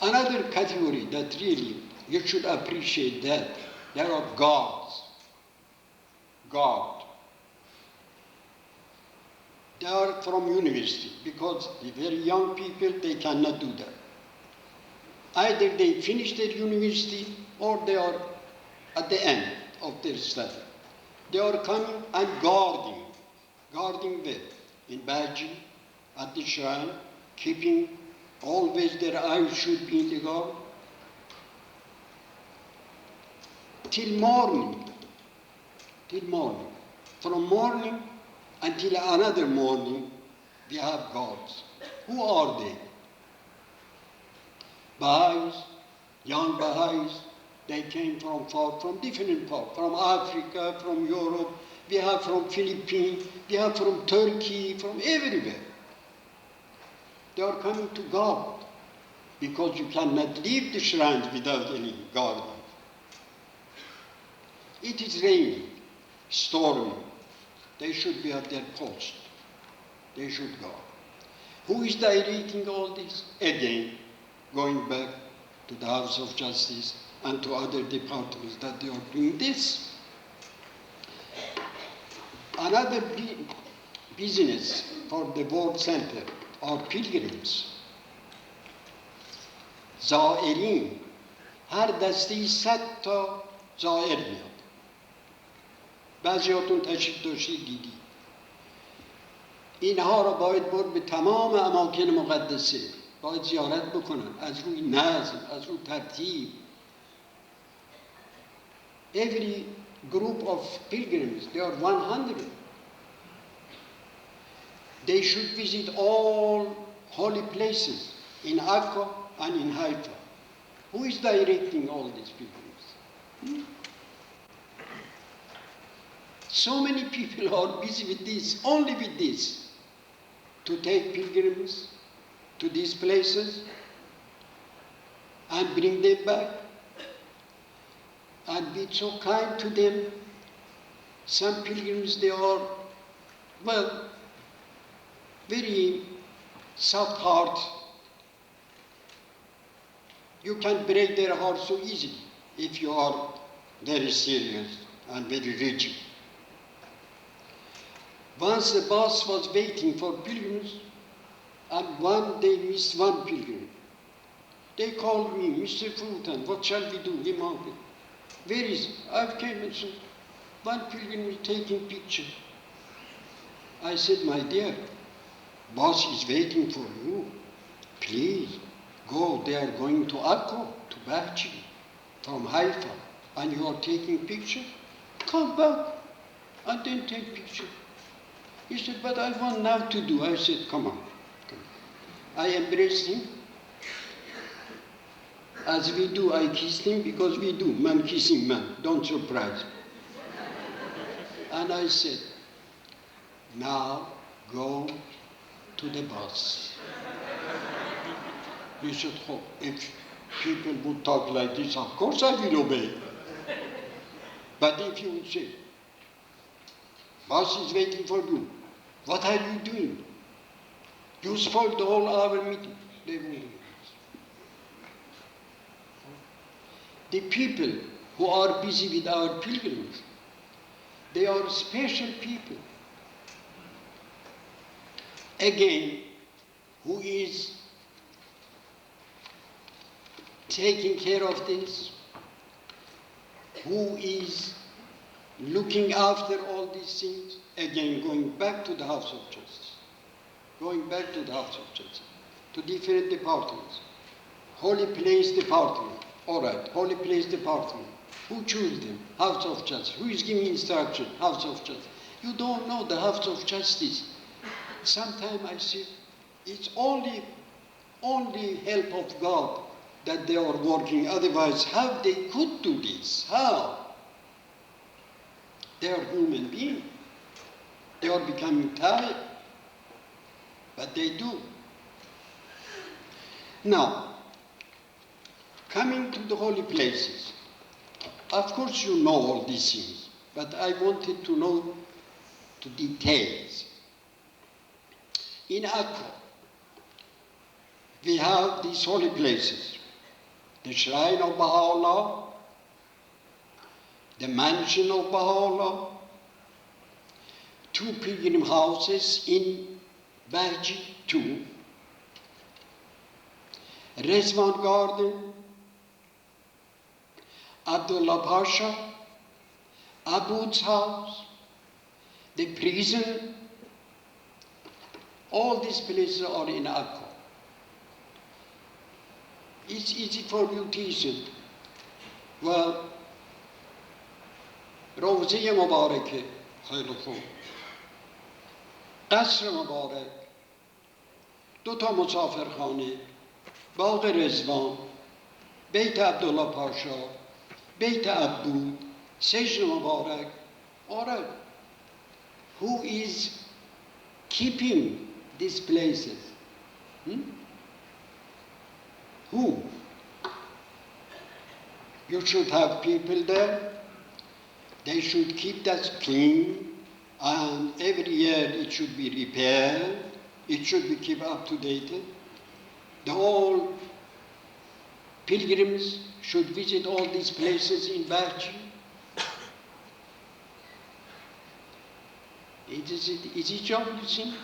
Another category that really you should appreciate that there are guards. They are from university because the very young people, they cannot do that. Either they finish their university or they are at the end of their study. They are coming and guarding where? In Baji, at the shrine, keeping always their eyes should be in the guard. Till morning. From morning until another morning, we have guards. Who are they? Baha'is, young Baha'is, they came from different parts, from Africa, from Europe, we have from Philippines, we have from Turkey, from everywhere. They are coming to guard, because you cannot leave the shrines without any guard. It is raining, stormy. They should be at their post. They should go. Who is directing all this? Again, going back to the House of Justice and to other departments that they are doing this. Another business for the World Center are pilgrims. زائرین هر دستی 100 تا زائر میاد. بعضیاتون تشریف داشتید دیدی. اینها را باید برد به تمام اماکن مقدسه. باید زیارت بکنن از روی نظم، از روی ترتیب. Every group of pilgrims, they are 100. They should visit all holy places in Akka and in Haifa. Who is directing all these pilgrims? So many people are busy with this, only with this, to take pilgrims to these places and bring them back and be so kind to them. Some pilgrims, they are, well, very soft heart. You can break their heart so easily if you are very serious and very rigid. Once the bus was waiting for pilgrims, and they missed one pilgrim. They called me, Mr. Furutan, what shall we do? Imam, where is it? I came and said, one pilgrim is taking picture. I said, my dear, bus is waiting for you. Please, go. They are going to Akko, to Bahchi, from Haifa, and you are taking picture? Come back and then take picture. He said, but I want now to do. I said, come on. I embraced him. As we do, I kissed him because we do. Man kissing man. Don't surprise. And I said, now go to the bus. He said, oh, if people would talk like this, of course I will obey. But if you would say, bus is waiting for you, what are you doing? You spoiled the whole hour meeting. They won't do it. The people who are busy with our pilgrims, they are special people. Again, who is taking care of this? Who is looking after all these things? Again, going back to the House of Justice. Going back to the House of Justice. To different departments. Holy Place Department. All right, Holy Place Department. Who chose them? House of Justice. Who is giving instruction? House of Justice. You don't know the House of Justice. Sometimes I say, it's only help of God that they are working. Otherwise, how they could do this? How? They are human beings. They are becoming tired. But they do. Now, coming to the holy places. Of course you know all these things, but I wanted to know the details. In Akka, we have these holy places. The shrine of Baha'u'llah, the mansion of Baha'u'llah, 2 pilgrim houses in Bahji 2, Rezvan Garden, Abdullah Pasha, Abud's house, the prison, all these places are in Akka. It's easy for you to say, well, روضه مبارکه خیلی خوب قصر مبارک 2 مسافرخانه باغ رضوان بیت عبدالله پاشا بیت عبود سجن مبارک. All right. Who is keeping these places? Who? You should have people there. They should keep that clean, and every year it should be repaired. It should be kept up to date. The whole pilgrims should visit all these places in Bahji. Is it easy job, you see?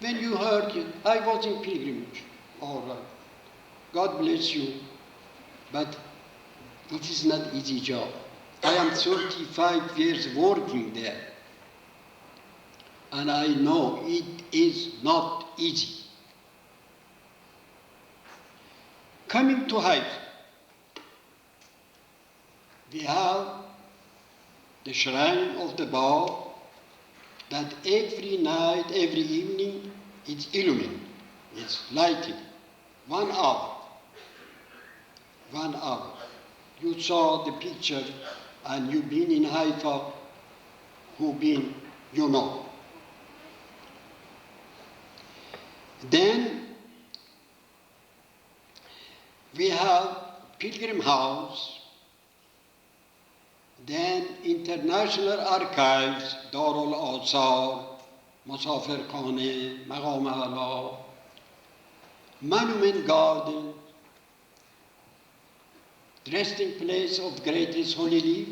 When you heard it, I was in pilgrimage. All right. God bless you. But it is not easy job. I am 35 years working there. And I know it is not easy. Coming to Haifa, we have the shrine of the Baal that every night, every evening, it's illuminated, it's lighted. 1 hour. 1 hour. You saw the picture and you've been in Haifa, who been, you know. Then we have Pilgrim House, then International Archives, Darul Azhar, Musafir Khane, Maqam Ala, Monument Garden, resting place of greatest Holy Leaf,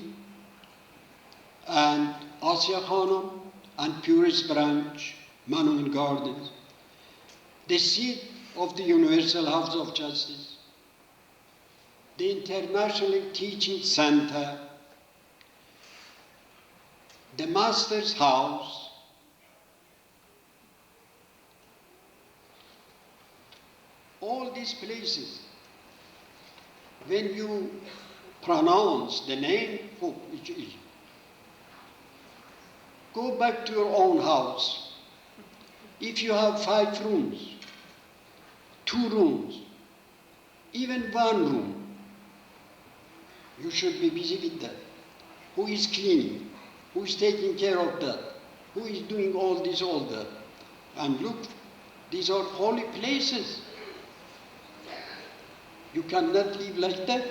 and Asya Khanum, and Purist Branch, Monument Gardens, the seat of the Universal House of Justice, the International Teaching Center, the Master's House, all these places, when you pronounce the name of each, go back to your own house. If you have 5 rooms, 2 rooms, even 1 room, you should be busy with that. Who is cleaning? Who is taking care of that? Who is doing all this, all that? And look, these are holy places. You cannot live like that.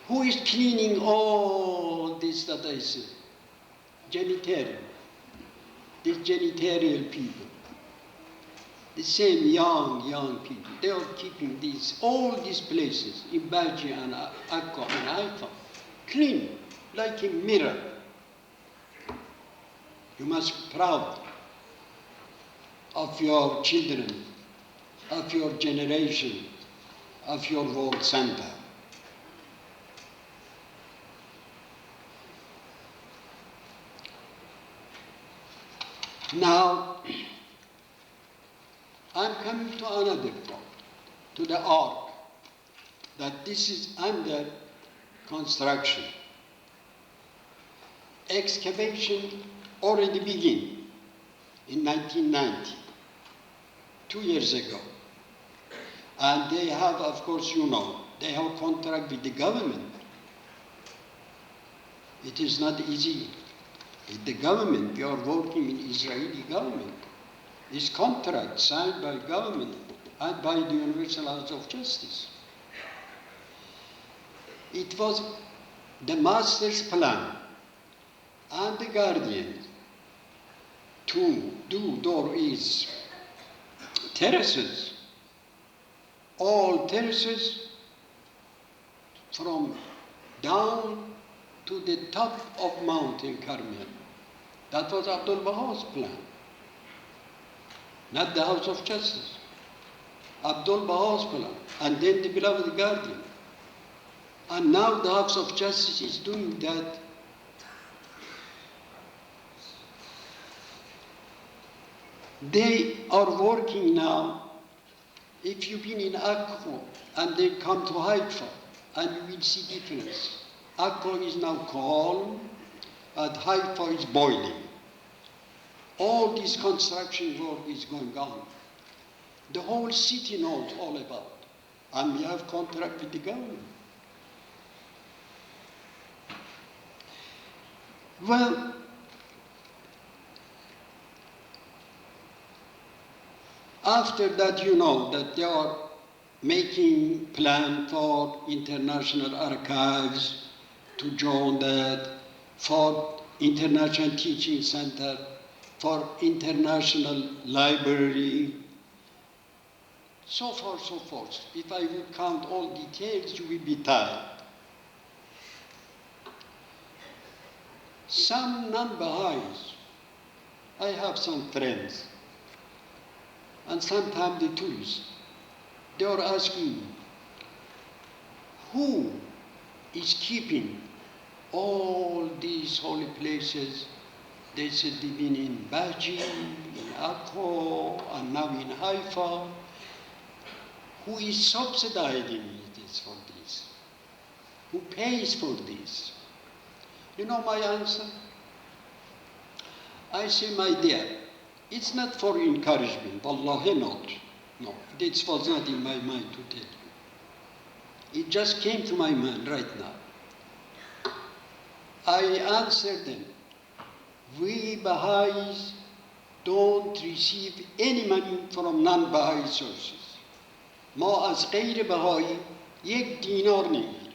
Who is cleaning all this that I said? Janitarian. These janitorial people. The same young people. They are keeping all these places in Baji and Akko and Haifa clean, like a mirror. You must be proud of your children, of your generation, of your world center. Now, I'm coming to another point, to the ark, that this is under construction. Excavation already began in 1990, 2 years ago. And they have, of course, you know, they have a contract with the government. It is not easy. With the government, we are working with Israeli government. This contract signed by government and by the Universal House of Justice. It was the master's plan and the guardian to do these terraces, all terraces from down to the top of Mountain Carmel. That was Abdul Baha's plan, not the House of Justice. Abdul Baha's plan, and then the beloved guardian. And now the House of Justice is doing that. They are working now. If you've been in Akko and they come to Haifa, and you will see difference. Akko is now calm, and Haifa is boiling. All this construction work is going on. The whole city knows all about it, and we have contract with the government. Well, after that, you know that they are making plan for international archives to join that, for international teaching center, for international library, so far, so forth. If I would count all details, you will be tired. Some number highs. I have some friends, and sometimes the tourists, they are asking, who is keeping all these holy places? They said they've been in Baji, in Akko, and now in Haifa. Who is subsidizing this for this? Who pays for this? You know my answer? I say, my dear, it's not for encouragement, wallahi not. No, this was not in my mind to tell you. It just came to my mind right now. I answered them, we Baha'is don't receive any money from non-Baha'i sources. ما از غیر بهایی یک دینار نمیگیریم.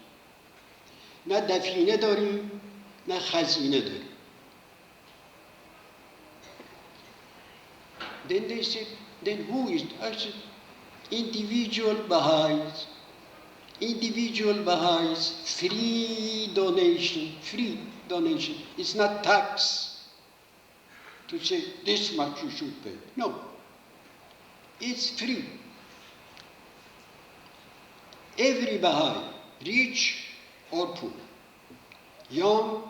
نه دفینه داریم، نه خزینه داریم. Then they said, then who is? I said, individual Baha'is, free donation. It's not tax to say this much you should pay. No, it's free. Every Baha'i, rich or poor, young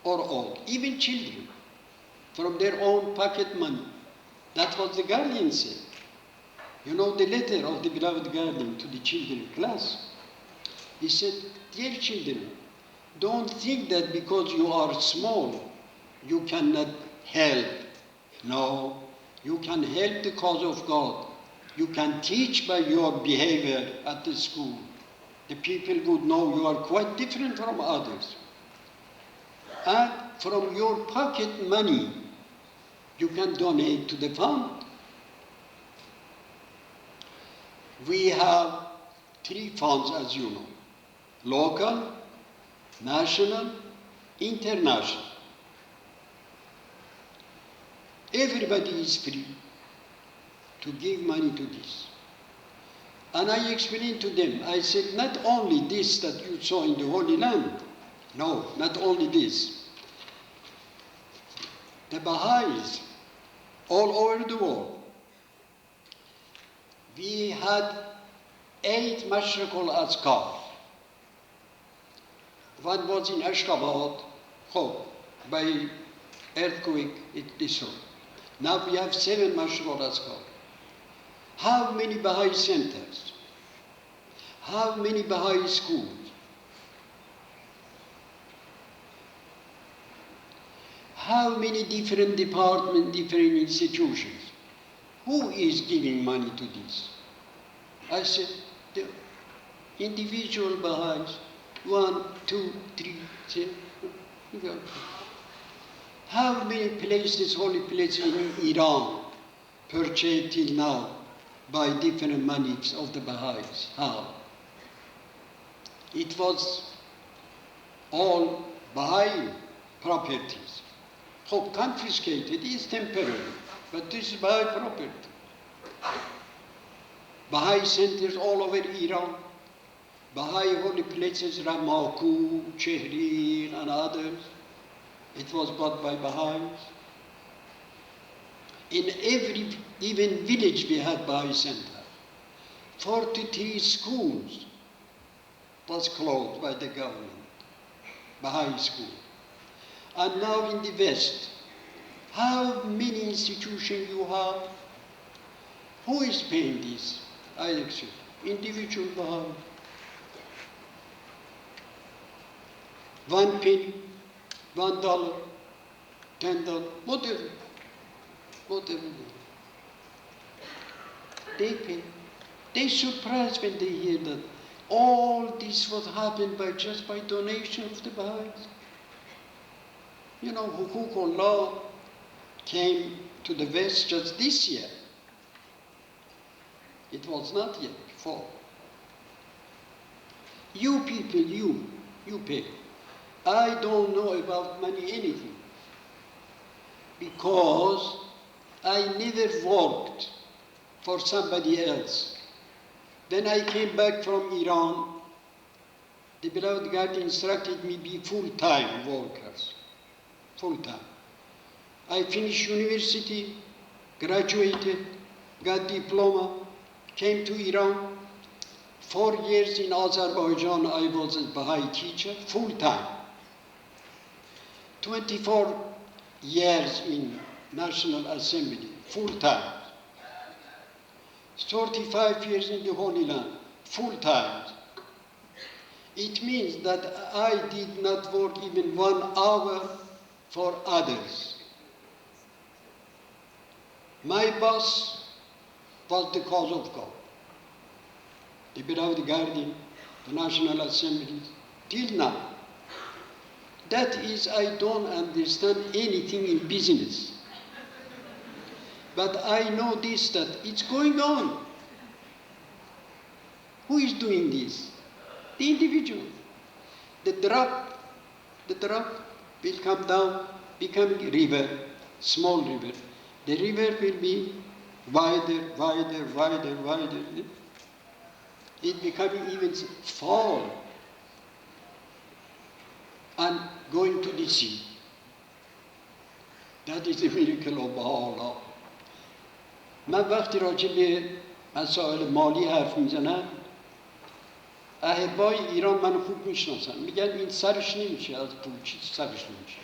or old, even children, from their own pocket money. That was the guardian said. You know the letter of the beloved guardian to the children class. He said, dear children, don't think that because you are small, you cannot help. No, you can help the cause of God. You can teach by your behavior at the school. The people would know you are quite different from others. And from your pocket money, you can donate to the fund. We have 3 funds, as you know: local, national, international. Everybody is free to give money to this. And I explained to them, I said, not only this that you saw in the Holy Land, no, not only this. The Baha'is all over the world, we had 8 Mashriq al-Azkar. One was in Ashgabat, by earthquake it destroyed. Now we have 7 Mashriq al-Azkar. How many Baha'i centers? How many Baha'i schools? How many different departments, different institutions? Who is giving money to this? I said, the individual Baha'is, 1, 2, 3, 7. How many places, holy places in Iran, purchased till now by different monies of the Baha'is? How? It was all Baha'i properties. Confiscated is temporary, but this is Baha'i property. Baha'i centers all over Iran, Baha'i holy places, Ramaku, Chehri, and others. It was bought by Baha'is. In every, even village, we had Baha'i center. 43 schools was closed by the government, Baha'i school. And now in the West, how many institutions you have? Who is paying this? I accept. Individual Baha'i. 1 penny, $1, $10, whatever. They pay. They surprised when they hear that all this was happened just by donation of the Baha'is. You know, Hukuk came to the West just this year. It was not yet before. You people, you pay. I don't know about money anything, because I never worked for somebody else. Then I came back from Iran. The beloved God instructed me be full-time workers. Full-time. I finished university, graduated, got diploma, came to Iran. 4 years in Azerbaijan, I was a Baha'i teacher, full-time. 24 years in National Assembly, full-time. 35 years in the Holy Land, full-time. It means that I did not work even 1 hour for others. My boss was the cause of God. The beloved guardian, the National Assembly, till now. That is, I don't understand anything in business. But I know this, that it's going on. Who is doing this? The individual. The drop will come down, becoming a river, small river. The river will be wider, wider, wider, wider. It becoming even fall and going to the sea. That is the miracle of Baha'u'llah. من وقتی راجع به مسائل مالی حرف میزنم احبای ایران من خوب میشناسن، میگن این سرش نمیشه از پول، چیز سرش نمیشه.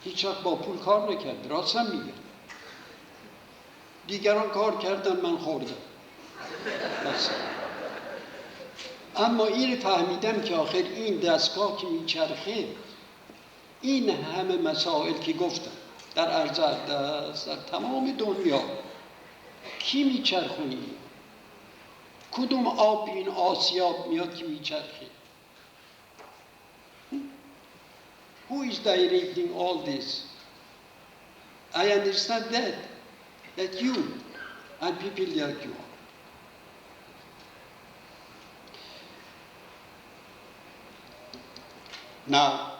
هیچ وقت با پول کار نکرد، راستم میگن. دیگران کار کردن، من خوردم. اما این فهمیدم که آخر این دستگاه که میچرخه، این همه مسائل که گفتم در عرض اقدس در تمام دنیا کی میچرخونی؟ کدوم آب این آسیاب میاد که میچرخه؟ Who is directing all this? I understand that you and people like you. Now,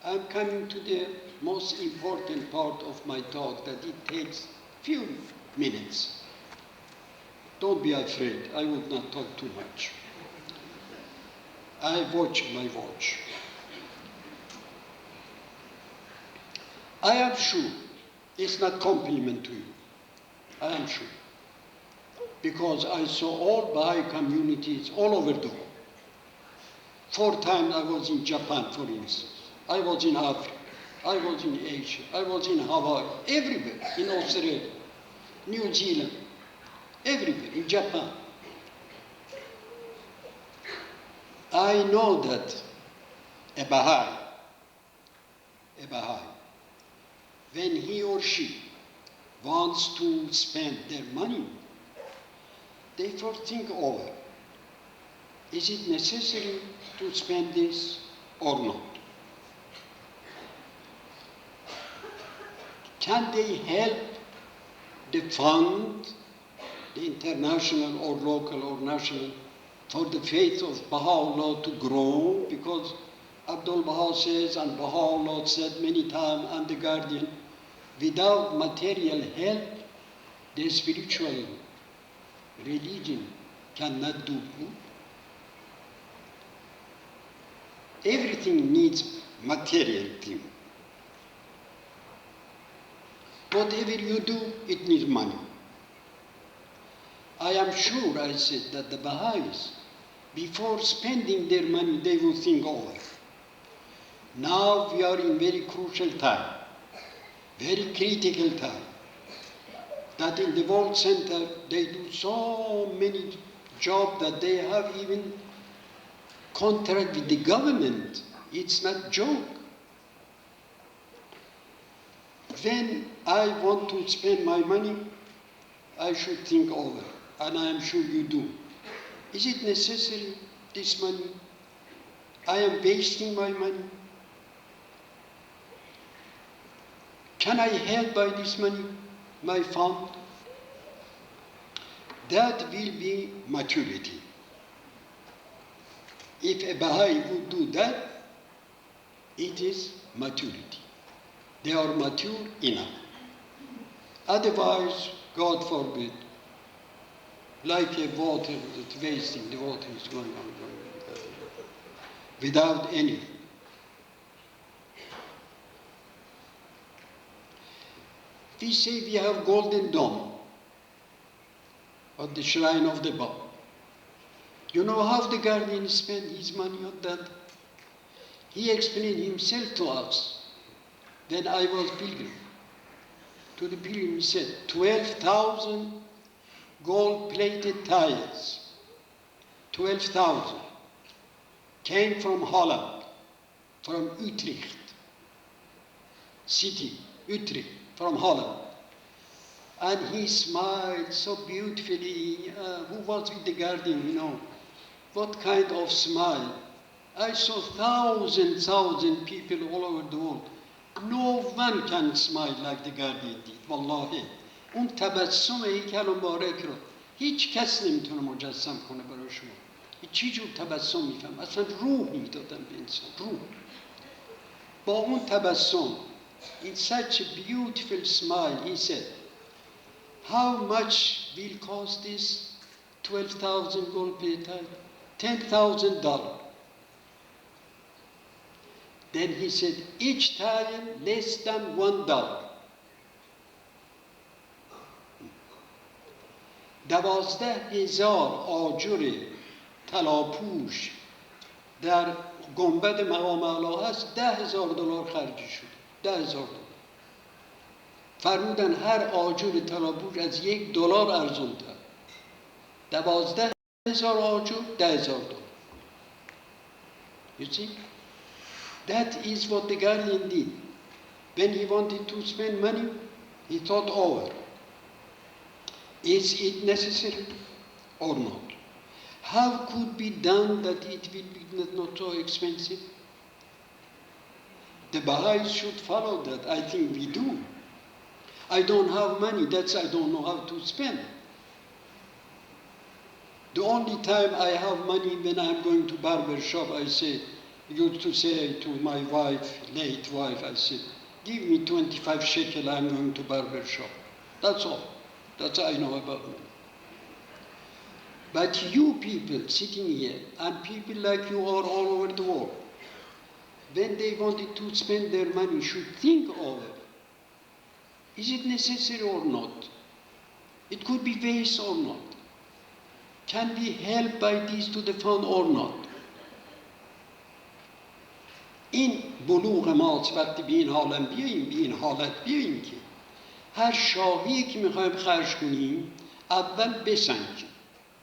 I'm coming to the most important part of my talk, that it takes few minutes. Don't be afraid, I will not talk too much. I watch my watch. I am sure it's not compliment to you. I am sure. Because I saw all Baha'i communities all over the world. 4 times I was in Japan, for instance. I was in Africa. I was in Asia. I was in Hawaii. Everywhere. In Australia, New Zealand. Everywhere. In Japan. I know that a Baha'i, when he or she wants to spend their money, they first think over, is it necessary to spend this or not? Can they help the fund, the international or local or national, for the faith of Baha'u'llah to grow? Because Abdul Baha says, and Baha'u'llah said many times, and the guardian, without material help, the spiritual religion cannot do good. Everything needs material thing. Whatever you do, it needs money. I am sure, I said, that the Baha'is, before spending their money, they will think over. Now we are in very crucial time, very critical time, that in the World Center they do so many jobs that they have even contract with the government. It's not joke. When I want to spend my money, I should think over, and I am sure you do. Is it necessary, this money? I am wasting my money. Can I help by this money, my fund? That will be maturity. If a Baha'i would do that, it is maturity. They are mature enough. Otherwise, God forbid, like a water that's wasting, the water is going on, without any. We say we have golden dome at the shrine of the Bab. You know how the guardian spent his money on that? He explained himself to us. When I was pilgrim, to the pilgrim he said, 12,000 gold-plated tires, 12,000, came from Holland, from Utrecht city, Utrecht, from Holland, And he smiled so beautifully. Who was with the Guardian, you know? What kind of smile? I saw thousand people all over the world. No one can smile like the Guardian did. Wallahi. اون تبسم هیکل مبارک رو هیچ کس نمیتونه مجسم کنه برای شما. چی جور تبسم میفهم؟ اصلا روح میدادن به انسان. روح. با اون تبسم, in such a beautiful smile, he said, how much will cost this? 12,000 gold petal, $10,000. Then he said, each time less than $1. 12,000 آجر طلاپوش در گنبد مقام اعلی هست. $10,000 خرجی شد. $10,000. فرمودن هر آجر طلاپوش از $1 ارزان‌تر. 12,000 آجر $10,000. You see? That is what the Guardian did. When he wanted to spend money, he thought over. Is it necessary or not? How could be done that it will be not so expensive? The Baha'is should follow that. I think we do. I don't have money, that's I don't know how to spend. The only time I have money when I'm going to barber shop, I say, used to say to my wife, late wife, I said, give me 25 shekel, I'm going to barber shop. That's all. That's all I know about money. But you people sitting here, and people like you are all over the world, when they wanted to spend their money, should think over, is it necessary or not? It could be waste or not. Can we help by this to the fund or not? این بلوغ ماست وقتی به این عالم بیاییم، به این حالت بیاییم که هر شاهی که میخوایم خرج کنیم اول بسنجیم،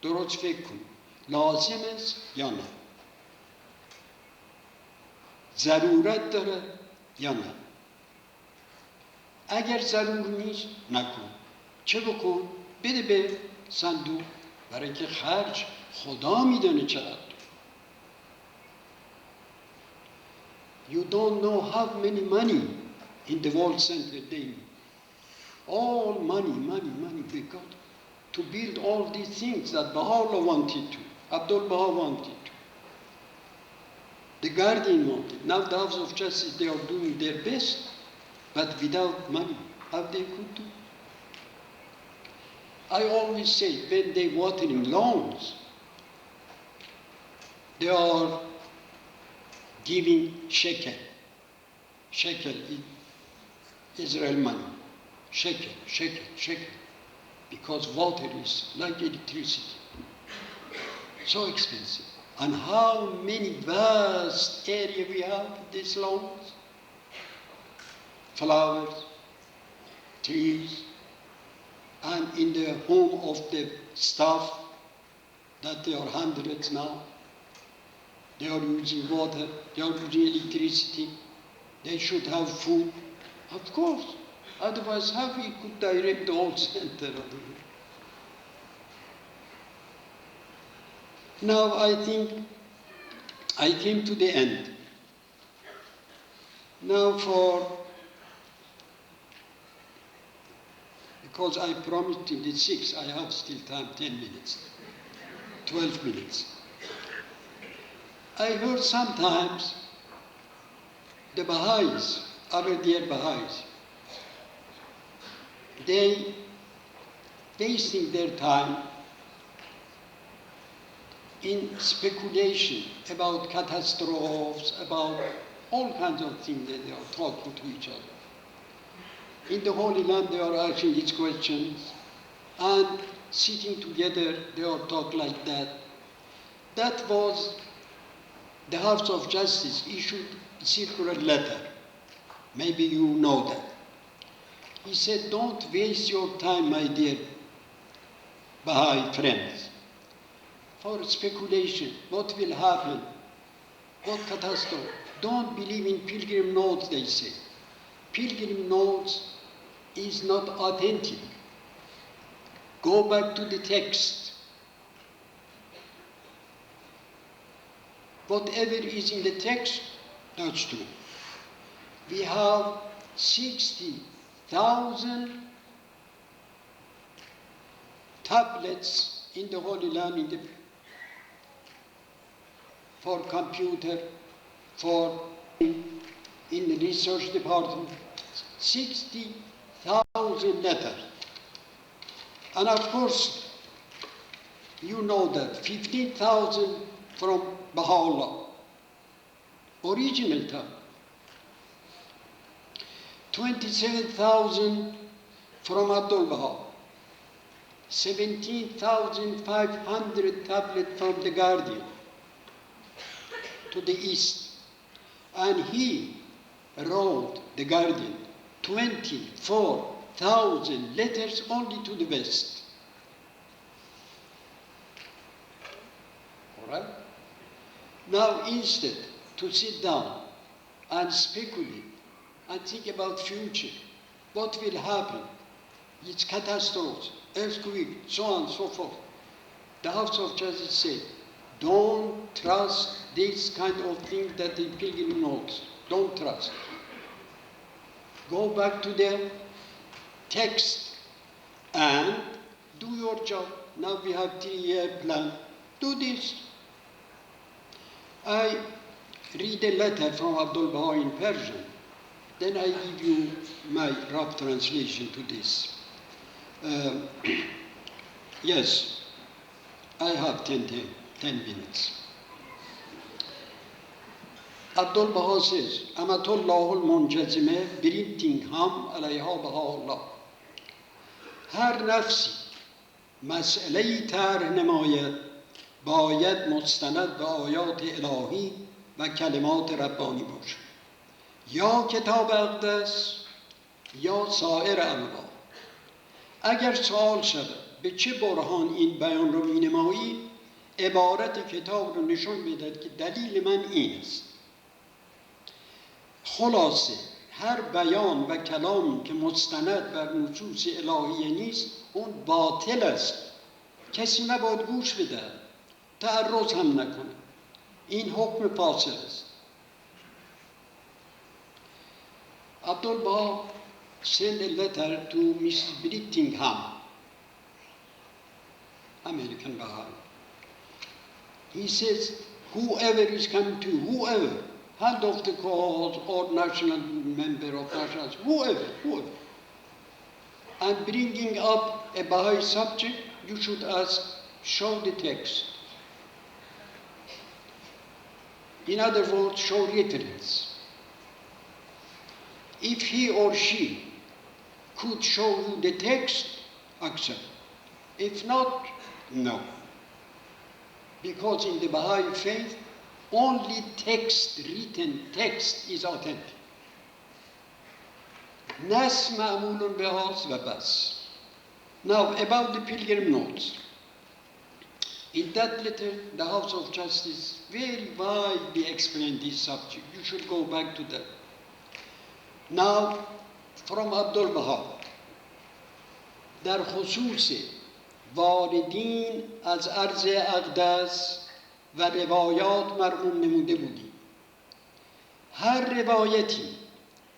درست فکر کنیم لازم است یا نه، ضرورت داره یا نه. اگر ضرور نیست نکن. چه بکن؟ بده به صندوق، برای که خرج خدا میدونه چقدر. You don't know how many money in the World Center daily. All money, money, money. We got to build all these things that Baha'u'llah wanted to, Abdul Baha wanted to. The Guardian wanted. Now the House of Justice, they are doing their best, but without money, how they could do? I always say, when they watering lawns, they are giving shekel. Shekel is Israel money. Shekel, shekel, shekel. Because water is like electricity. So expensive. And how many vast area we have these lawns? Flowers, trees, and in the home of the staff, that there are hundreds now, they are using water, they are using electricity, they should have food. Of course, otherwise how we could direct the whole center of the world? Now I think I came to the end. Now because I promised in the 6, I have still time, 10 minutes, 12 minutes. I heard sometimes the Baha'is, our dear Baha'is, they wasting their time in speculation about catastrophes, about all kinds of things that they are talking to each other. In the Holy Land, they are asking these questions, and sitting together, they are talking like that. That was the House of Justice issued a circular letter. Maybe you know that. He said, don't waste your time, my dear Baha'i friends, for speculation. What will happen? What catastrophe? Don't believe in pilgrim notes, they say. Pilgrim notes is not authentic. Go back to the text. Whatever is in the text, that's true. We have 60,000 tablets in the Holy Land for computer, in the research department. 60,000 letters. And of course, you know that 15,000 from Baha'u'llah, original tablet. 27,000 from Abdul Baha, 17,500 tablets from the Guardian to the east. And he wrote, the Guardian, 24,000 letters only to the west. All right? Now, instead to sit down and speculate and think about future, what will happen, it's catastrophes, earthquake, so on and so forth. The House of Justice said, don't trust this kind of thing that the pilgrim notes. Don't trust. Go back to the text and do your job. Now we have 3-year plan. Do this. I read a letter from Abdul Baha in Persian. Then I give you my rough translation to this. Yes, I have 10 minutes. Abdul Baha says, Amatullah al-Munjazime Brintingham alayha Baha'ullah. هر نفسی مسئله‌ای طرح نماید باید مستند به آیات الهی و کلمات ربانی باشد، یا کتاب اقدس یا سایر انواع. اگر سوال شود به چه برهان این بیان رو مینمایی، عبارت کتاب رو نشون میدهد که دلیل من این است. خلاصه هر بیان و کلامی که مستند بر نصوص الهیه نیست اون باطل است. کسی نباید گوش بده، تعرض هم نکنه. این حکم فاصل است. Abdul Baha sent a letter to Mrs. Brittingham, American Baha'i. He says, whoever is coming to, whoever, head of the cause or national member of national, whoever, and bringing up a Baha'i subject, you should ask, show the text. In other words, show reference. If he or she could show you the text, accept. If not, no. Because in the Baha'i faith, only text, written text is authentic. Nas ma'mulun bihaz wa bas. Now, about the pilgrim notes. In that letter, the House of Justice very widely explained this subject. You should go back to that. Now, from Abdul Baha, در خصوص واردین از عرض اقدس و روایات مرحوم نموده بودیم. هر روایتی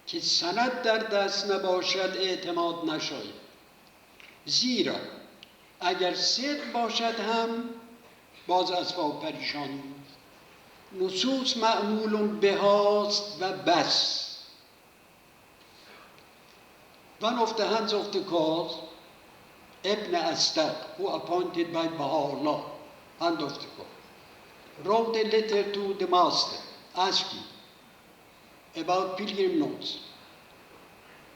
که سند در دست نباشد اعتماد نشاید. زیرا اگر صدق باشد هم باز اسباب پریشانی. نصوص معمول بهاست و بس. One of the hands of the cause, Ibn Astad, who appointed by Baha'u'llah, hand of the cause, wrote a letter to the master asking about pilgrim notes.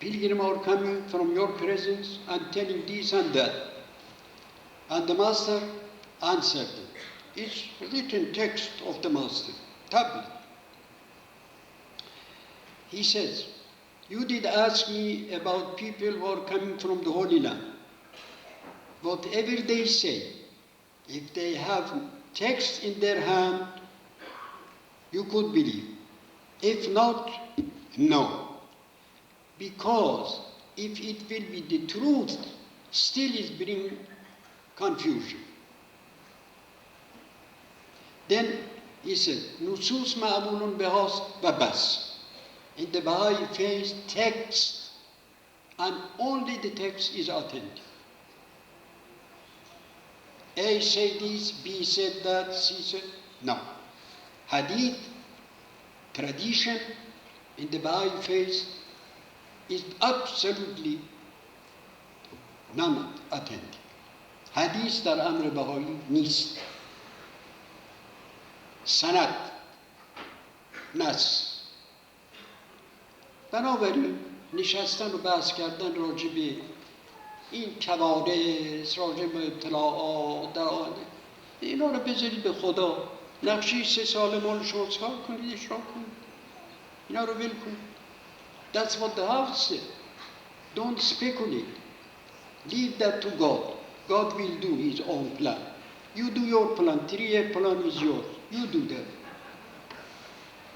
Pilgrim are coming from your presence and telling this and that. And the master answered him. It's written text of the master, tablet. He says, you did ask me about people who are coming from the Holy Land. Whatever they say, if they have text in their hand, you could believe. If not, no. Because if it will be the truth, still is bring confusion. Then he said, Nusus ma'amulun behas babas. In the Baha'i faith, text, and only the text is authentic. A said this, B said that, C said, no. Hadith, tradition, in the Baha'i faith, is absolutely non-authentic. Hadith در امر بهایی نیست. سند، نص. بنابراین نشستن و بحث کردن راجع به این کوارث، راجع به اطلاعات، اینا رو بذارید به خدا. نقشه 3 سال مال شما کار کنید، اجرا کنید. اینا رو ول کنید. That's what the house said. Don't speculate. Leave that to God. God will do his own plan. You do your plan. 3-year plan is yours. You do that.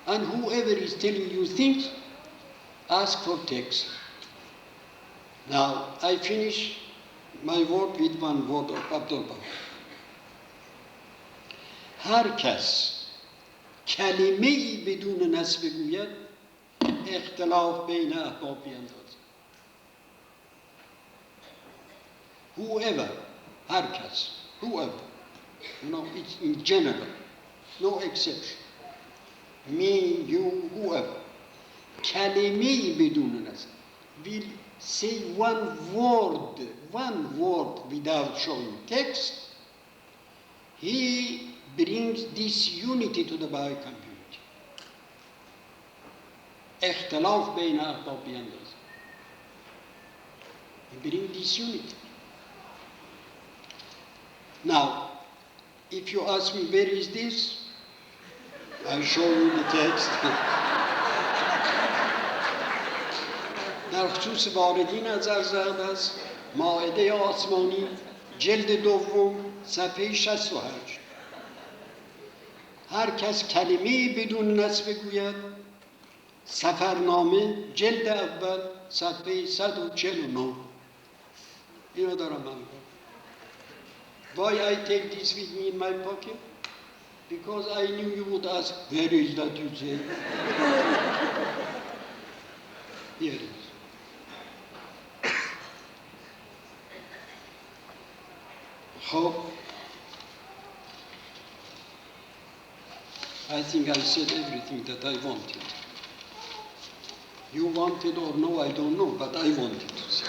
And whoever is telling you things, ask for text. Now, I finish my word with one word of Abdul Baha. هر کس کلمه‌ای بدون نص بگوید اختلاف بین احباب بیندازد. Whoever, هر کس, whoever, you know, it's in general, no exception. Me, you, whoever. کلمه‌ای بدون نص will say one word without showing text. He brings disunity to the Baha'i community. اختلاف بین احباب بیندازد. He brings disunity. Now, if you ask me where is this, I show you the text. در خصوص واردین از ارزد از مائده آسمانی جلد دوم صفحه 68. هر کس کلمه‌ای بدون نص بگوید سفرنامه جلد اول صفحه 149. اینو دارم من میگم. Why I take this with me in my pocket? Because I knew you would ask, where is that you say? Here it is. Hope. I think I said everything that I wanted. You wanted or no, I don't know, but I wanted to say.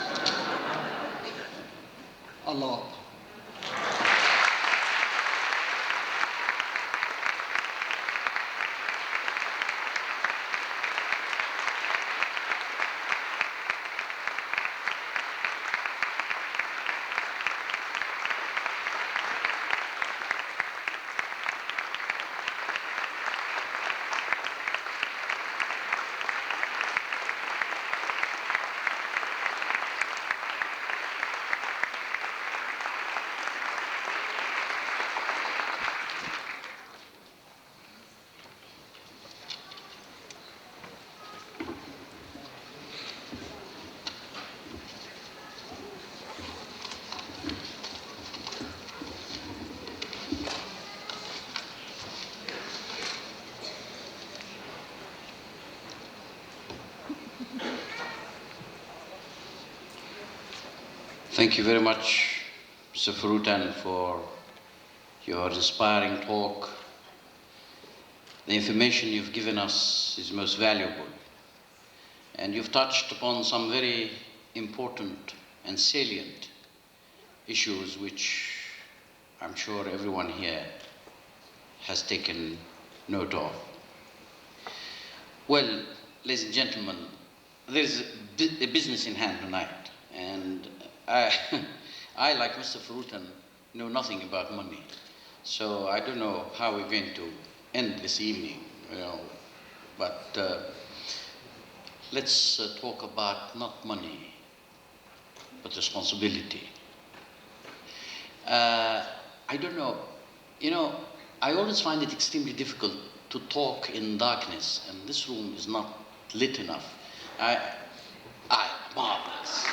Allah. Thank you very much, Mr. Furutan, for your inspiring talk. The information you've given us is most valuable, and you've touched upon some very important and salient issues which I'm sure everyone here has taken note of. Well, ladies and gentlemen, there's a business in hand tonight, and I, like Mr. Furutan, know nothing about money. So I don't know how we're going to end this evening, you know. But let's talk about not money, but responsibility. I don't know, you know, I always find it extremely difficult to talk in darkness, and this room is not lit enough. Marvelous.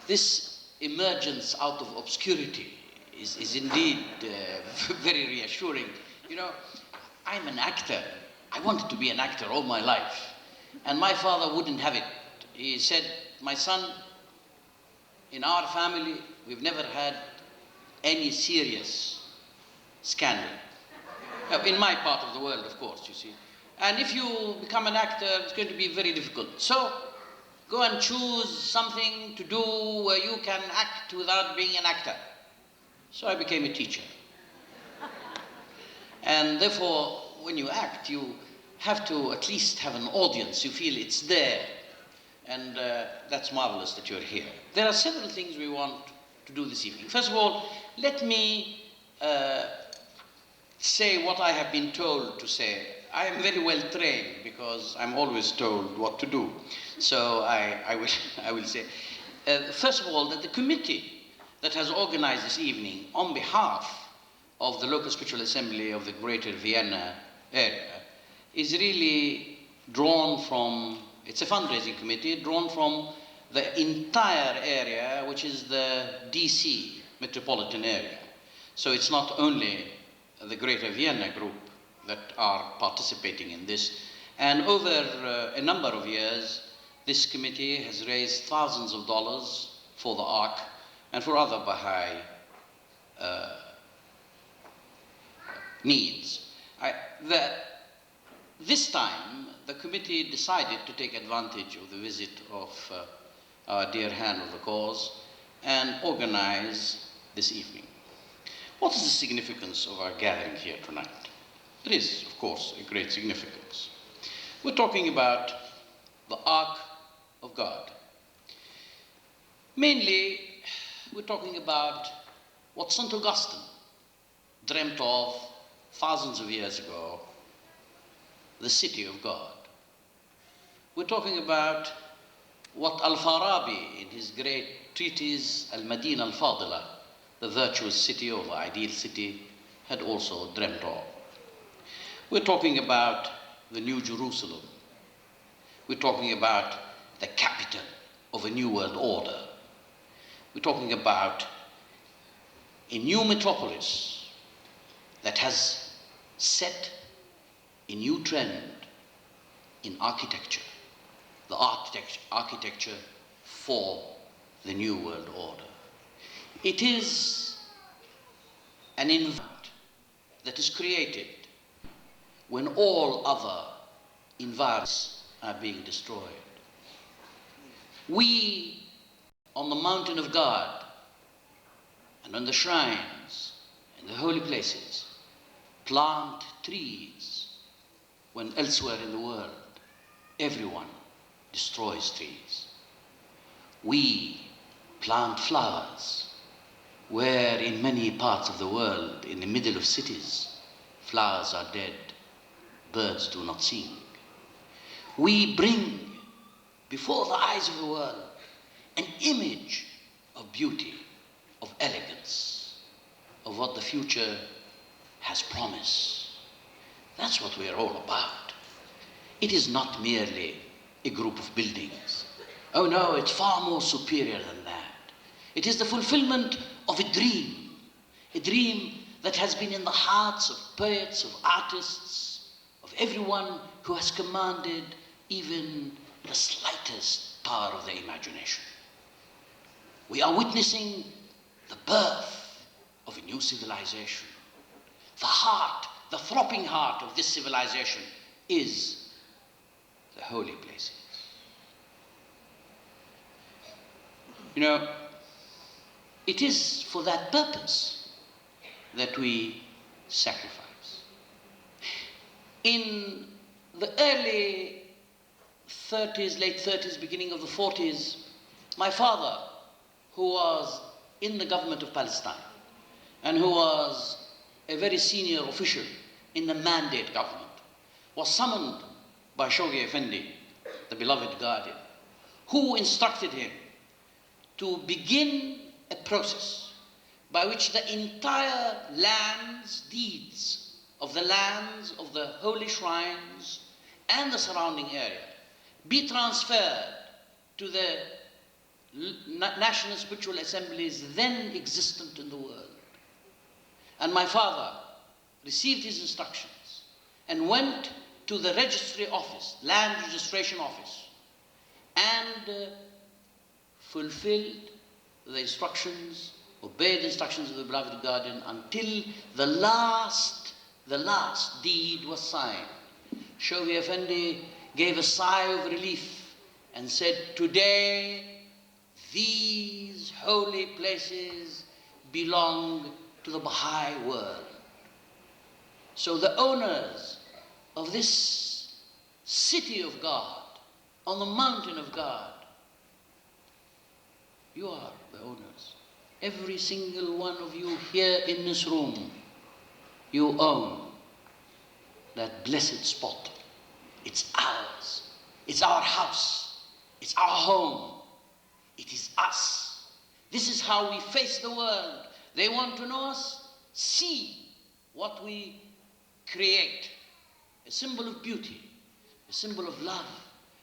This emergence out of obscurity is indeed very reassuring. You know, I'm an actor. I wanted to be an actor all my life. And my father wouldn't have it. He said, my son, in our family, we've never had any serious scandal. In my part of the world, of course, you see. And if you become an actor, it's going to be very difficult. So, go and choose something to do where you can act without being an actor. So I became a teacher. And therefore, when you act, you have to at least have an audience. You feel it's there. And that's marvelous that you're here. There are several things we want to do this evening. First of all, let me say what I have been told to say. I am very well trained because I'm always told what to do. So I will say, first of all, that the committee that has organized this evening on behalf of the local spiritual assembly of the Greater Vienna area is really drawn from, it's a fundraising committee drawn from the entire area, which is the DC metropolitan area. So it's not only the Greater Vienna group that are participating in this. And over a number of years, this committee has raised thousands of dollars for the Ark and for other Baha'i needs. This time, the committee decided to take advantage of the visit of our dear hand of the cause and organize this evening. What is the significance of our gathering here tonight? There is, of course, a great significance. We're talking about the Ark of God. Mainly, we're talking about what St. Augustine dreamt of thousands of years ago, the city of God. We're talking about what Al-Farabi, in his great treatise Al-Madina Al-Fadila, the virtuous city or the ideal city, had also dreamt of. We're talking about the New Jerusalem. We're talking about the capital of a new world order. We're talking about a new metropolis that has set a new trend in architecture, the architecture for the new world order. It is an environment that is created when all other environments are being destroyed. We, on the mountain of God, and on the shrines, and the holy places, plant trees when elsewhere in the world, everyone destroys trees. We plant flowers where in many parts of the world, in the middle of cities, flowers are dead, birds do not sing. We bring before the eyes of the world an image of beauty, of elegance, of what the future has promised. That's what we are all about. It is not merely a group of buildings. Oh no, it's far more superior than that. It is the fulfillment of a dream that has been in the hearts of poets, of artists, of everyone who has commanded even the slightest power of the imagination. We are witnessing the birth of a new civilization. The heart, the throbbing heart of this civilization is the holy places. You know, it is for that purpose that we sacrifice. In the early 30s, late 30s, beginning of the 40s, my father, who was in the government of Palestine and who was a very senior official in the mandate government, was summoned by Shoghi Effendi, the beloved guardian, who instructed him to begin a process by which the entire lands, deeds of the lands of the holy shrines and the surrounding area be transferred to the national spiritual assemblies then existent in the world. And my father received his instructions and went to the registry office, land registration office, and fulfilled the instructions, obeyed the instructions of the beloved guardian until the last deed was signed. Shoghi Effendi gave a sigh of relief and said, "Today, these holy places belong to the Baha'i world." So the owners of this city of God, on the mountain of God, you are the owners. Every single one of you here in this room, you own that blessed spot. It's ours. It's our house. It's our home. It is us. This is how we face the world. They want to know us. See what we create. A symbol of beauty, a symbol of love,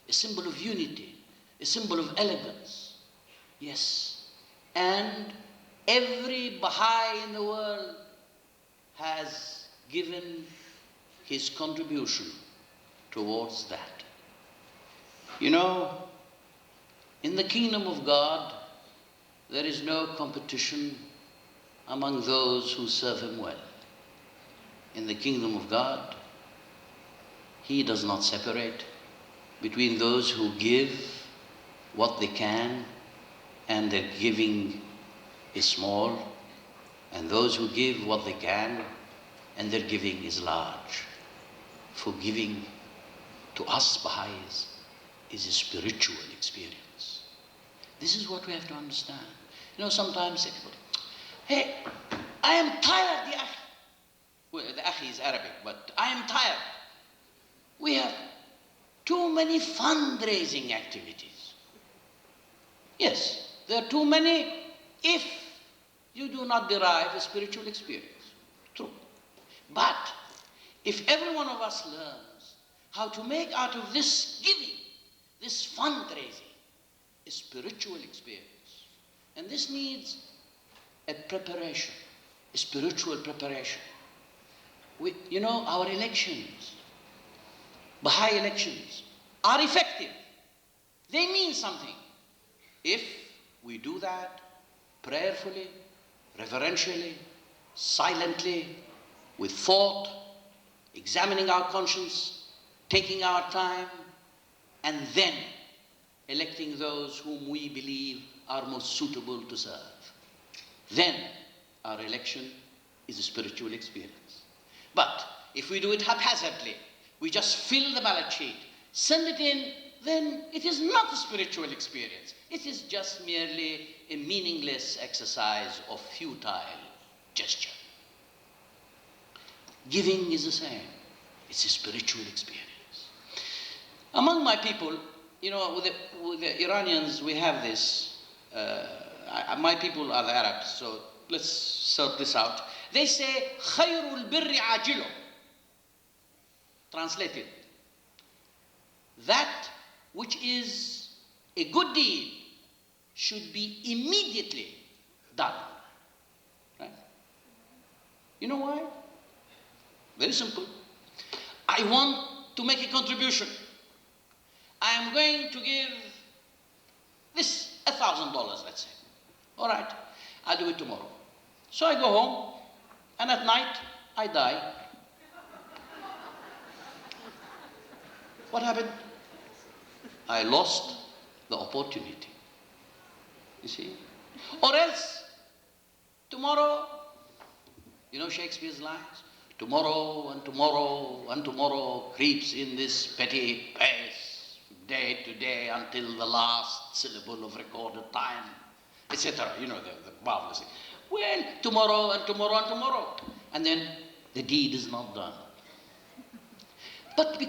a symbol of unity, a symbol of elegance. Yes. And every Baha'i in the world has given his contribution towards that. You know, in the kingdom of God, there is no competition among those who serve him well. In the kingdom of God, he does not separate between those who give what they can and their giving is small, and those who give what they can and their giving is large. For giving to us Baha'is is a spiritual experience. This is what we have to understand. You know, sometimes say, "Hey, I am tired, the Akhi." Well, the Akhi is Arabic, but I am tired. We have too many fundraising activities. Yes, there are too many if you do not derive a spiritual experience. True. But if every one of us learns how to make out of this giving, this fundraising, a spiritual experience, and this needs a preparation, a spiritual preparation. You know, our elections, Baha'i elections, are effective. They mean something. If we do that prayerfully, reverentially, silently, with thought, examining our conscience, taking our time, and then electing those whom we believe are most suitable to serve. Then our election is a spiritual experience. But if we do it haphazardly, we just fill the ballot sheet, send it in, then it is not a spiritual experience. It is just merely a meaningless exercise of futile gesture. Giving is the same. It's a spiritual experience. Among my people, you know, with the Iranians, we have this. My people are the Arabs, so let's sort this out. They say, "Khayrul birri ajilu." Translated, that which is a good deed should be immediately done. Right? You know why? Very simple. I want to make a contribution. I am going to give this $1,000, let's say. All right, I'll do it tomorrow. So I go home, and at night, I die. What happened? I lost the opportunity. You see? Or else, tomorrow, you know Shakespeare's lines? Tomorrow and tomorrow and tomorrow creeps in this petty pace, day to day until the last syllable of recorded time, etc. You know, the marvelous thing. Well, tomorrow and tomorrow and tomorrow. And then the deed is not done. But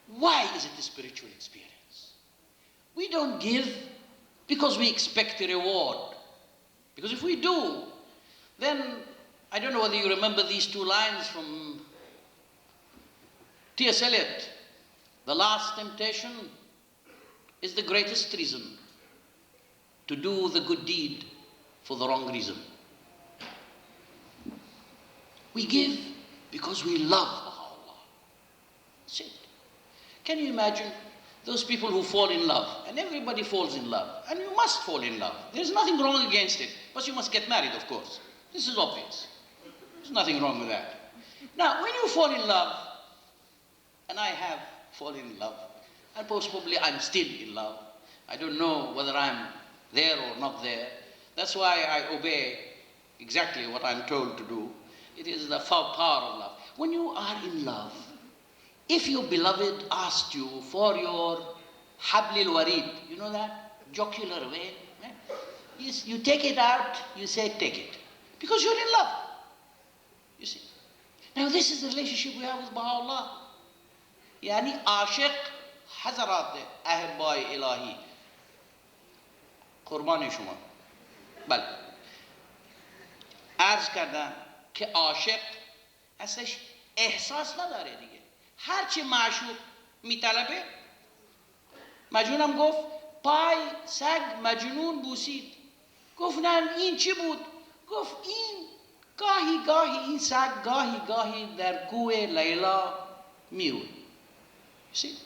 why is it a spiritual experience? We don't give because we expect a reward. Because if we do, then I don't know whether you remember these two lines from T.S. Eliot. The last temptation is the greatest treason. to do the good deed for the wrong reason. We give because we love Allah. That's it. Can you imagine those people who fall in love? And everybody falls in love. And you must fall in love. There's nothing wrong against it. But you must get married, of course. This is obvious. There's nothing wrong with that. Now, when you fall in love, and I have fallen in love, and possibly I'm still in love. I don't know whether I'm there or not there. That's why I obey exactly what I'm told to do. It is the power of love. When you are in love, if your beloved asked you for your hablil warid, you know that jocular vein? Yes, you take it out, you say take it. Because you're in love. You see. Now this is the relationship we have with Baha'u'llah. Yani aşık Hazarat ahibbai ilahi. قربان شما. بله. عرض کردم که عاشق اصلش احساس نداره دیگه. هرچی معشوق میطلبه. مجنونم گفت پای سگ مجنون بوسید. گفت نه این چی بود؟ گفت این گاهی این سگ گاهی در کوه لیلا میرود. See?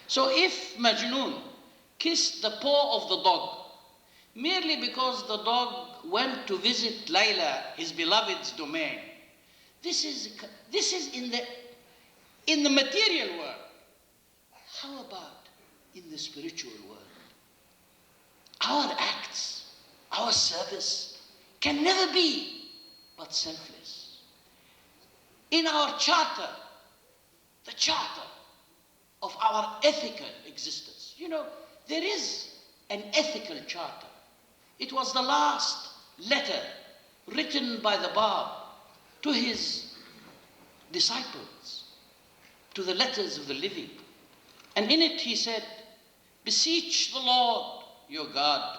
So if Majnun kissed the paw of the dog merely because the dog went to visit Layla, his beloved's domain, this is in the material world. How about in the spiritual world? Our acts, our service can never be but selfless. In our charter, the charter of our ethical existence. You know, there is an ethical charter. It was the last letter written by the Bab to his disciples, to the letters of the living. And in it he said, beseech the Lord your God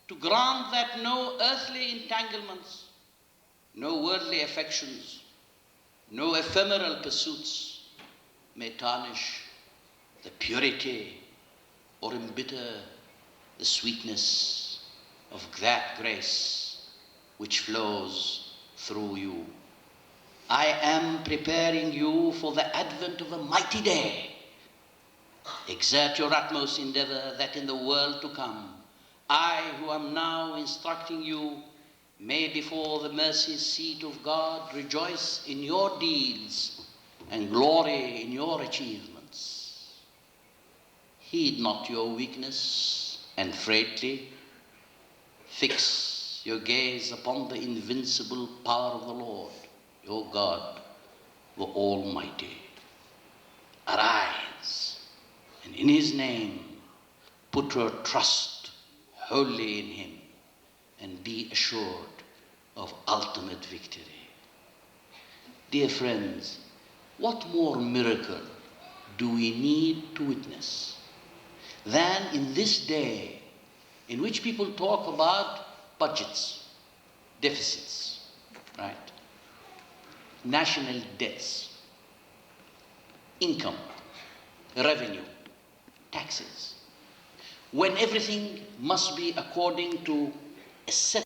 to grant that no earthly entanglements, no worldly affections, no ephemeral pursuits may tarnish the purity or embitter the sweetness of that grace which flows through you. I am preparing you for the advent of a mighty day. Exert your utmost endeavor that in the world to come, I who am now instructing you may before the mercy seat of God rejoice in your deeds and glory in your achievements. Heed not your weakness and frailty. Fix your gaze upon the invincible power of the Lord, your God, the Almighty. Arise, and in His name put your trust wholly in Him, and be assured of ultimate victory. Dear friends, what more miracle do we need to witness than in this day in which people talk about budgets, deficits, right? National debts, income, revenue, taxes, when everything must be according to a set